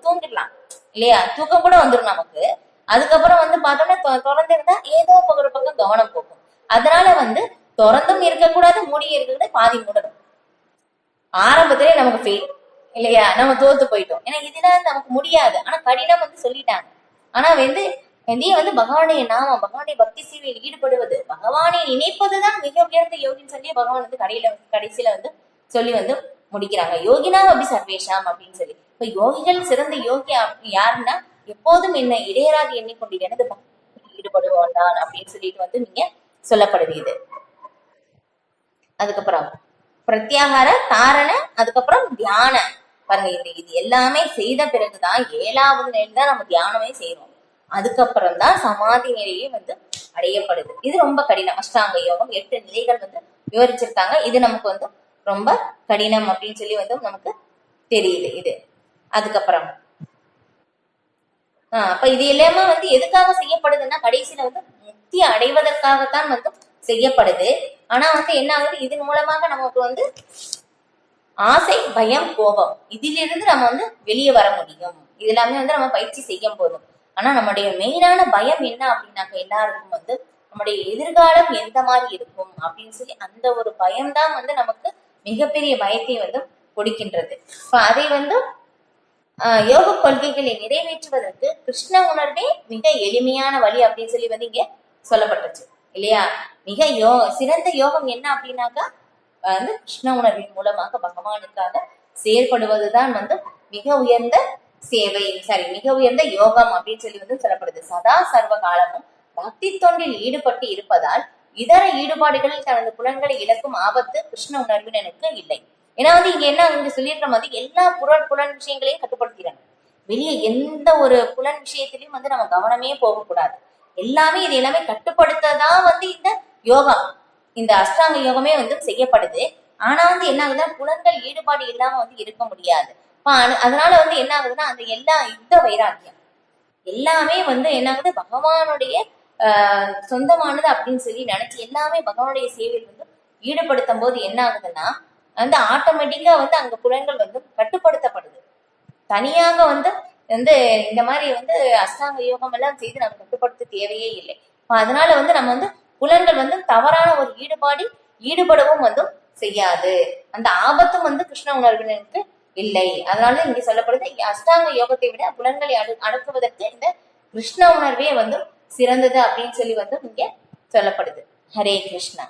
தூங்கிடலாம் இல்லையா? தூக்கம் கூட வந்துடும் நமக்கு. அதுக்கப்புறம் வந்து பார்த்தோம்னா திறந்து இருந்தா ஏதோ ஒரு பக்கம் கவனம் போகும். அதனால வந்து திறந்தும் இருக்கக்கூடாது, மூடியும் இருக்கக்கூடாது, பாதி மூடணும். ஆரம்பத்திலே நமக்கு ஃபெயில் இல்லையா? நம்ம தோத்து போயிட்டோம். ஏன்னா இதெல்லாம் நமக்கு முடியாது. ஆனா கடினம் வந்து சொல்லிட்டாங்க. ஆனா வந்து இதையே வந்து பகவானுடைய நாமம், பகவானுடைய பக்தி சேவையில் ஈடுபடுவது, பகவானை நினைப்பதுதான் மிக உயர்ந்த யோகின்னு சொல்லி பகவான் வந்து கடைசியில வந்து சொல்லி வந்து முடிக்கிறாங்க. யோகினா அப்படி சர்வேஷாம் அப்படின்னு சொல்லி. இப்ப யோகிகள் சிறந்த யோகி யாருன்னா எப்போதும் என்ன இடையராது எண்ணிக்கொண்டு எனது பக்தியில் ஈடுபடுவான் தான் அப்படின்னு சொல்லிட்டு வந்து நீங்க சொல்லப்படுது இது. அதுக்கப்புறம் பிரத்யாகார தாரண, அதுக்கப்புறம் தியான. பாருங்க, இது எல்லாமே செய்த பிறகுதான் 7வது நிலையில தான் நம்ம தியானமே செய்யறோம். அதுக்கப்புறம் தான் சமாதி நிலையே வந்து அடையப்படுது. இது ரொம்ப கடினம். அஷ்டாங்க யோகம் 8 நிலைகள் வந்து விவரிச்சிருக்காங்க. இது நமக்கு வந்து ரொம்ப கடினம் அப்படின்னு சொல்லி வந்து நமக்கு தெரியுது இது. அதுக்கப்புறம் அப்ப இது எல்லாமே வந்து எதுக்காக செய்யப்படுதுன்னா கடைசியில வந்து முக்தி அடைவதற்காகத்தான் வந்து செய்யப்படுது. ஆனா வந்து என்ன ஆகுது, இதன் மூலமாக நமக்கு வந்து ஆசை பயம் கோபம் இதிலிருந்து நம்ம வந்து வெளியே வர முடியும். இது எல்லாமே வந்து நம்ம பயிற்சி செய்யும் போதும். ஆனா நம்முடைய மெயினான பயம் என்ன அப்படின்னாக்க எல்லாருக்கும் வந்து நம்முடைய எதிர்காலம் எந்த மாதிரி இருக்கும் அப்படின்னு சொல்லி அந்த ஒரு பயம்தான் வந்து நமக்கு மிகப்பெரிய பயத்தை வந்து கொடுக்கின்றது. இப்ப அதை வந்து யோக கொள்கைகளை நிறைவேற்றுவதற்கு கிருஷ்ண உணர்வே மிக எளிமையான வழி அப்படின்னு சொல்லி வந்து இங்க சொல்லப்பட்டுச்சு இல்லையா. மிக சிறந்த யோகம் என்ன அப்படின்னாக்கா வந்து கிருஷ்ண உணர்வின் மூலமாக பகவானுக்காக செயல்படுவதுதான் வந்து மிக உயர்ந்த சேவை, மிக உயர்ந்த யோகம் அப்படின்னு சொல்லி வந்து சொல்லப்படுது. சதா சர்வ காலமும் பக்தி தொண்டில் ஈடுபட்டு இருப்பதால் இதர ஈடுபாடுகளில் தனது புலன்களை இழக்கும் ஆபத்து கிருஷ்ண உணர்வினனுக்கு இல்லை. ஏன்னா வந்து இங்க என்ன இங்க சொல்லியிருக்கிற மாதிரி எல்லா புலன் விஷயங்களையும் கட்டுப்படுத்திறாங்க. வெளியே எந்த ஒரு புலன் விஷயத்திலையும் வந்து நம்ம கவனமே போகக்கூடாது. இது எல்லாமே கட்டுப்படுத்ததான் வந்து இந்த யோகம், இந்த அஷ்டாங்க யோகமே வந்து செய்யப்படுது. ஆனா வந்து என்ன ஆகுதுன்னா புலன்கள் ஈடுபாடு இல்லாம வந்து இருக்க முடியாது. அதனால வந்து என்ன ஆகுதுன்னா அந்த எல்லா யுத்த வைராக்கியம் எல்லாமே வந்து என்ன ஆகுது, பகவானுடைய சொந்தமானது அப்படின்னு சொல்லி நினைச்சு எல்லாமே பகவானுடைய சேவையில் வந்து ஈடுபடுத்தும் போது என்ன ஆகுதுன்னா வந்து ஆட்டோமேட்டிக்கா வந்து அங்க புலன்கள் வந்து கட்டுப்படுத்தப்படுது. தனியாக வந்து இந்த மாதிரி வந்து அஷ்டாங்க யோகம் எல்லாம் செய்து நம்ம கட்டுப்படுத்த தேவையே இல்லை. அதனால வந்து நம்ம வந்து புலன்கள் வந்து தவறான ஒரு ஈடுபடவும் வந்து செய்யாது. அந்த ஆபத்தும் வந்து கிருஷ்ண உணர்வினருக்கு இல்லை. அதனால இங்க சொல்லப்படுது அஷ்டாங்க யோகத்தை விட புலன்களை அடக்குவதற்கு இந்த கிருஷ்ண உணர்வே வந்து சிறந்தது அப்படின்னு சொல்லி வந்து இங்க சொல்லப்படுது. ஹரே கிருஷ்ணா.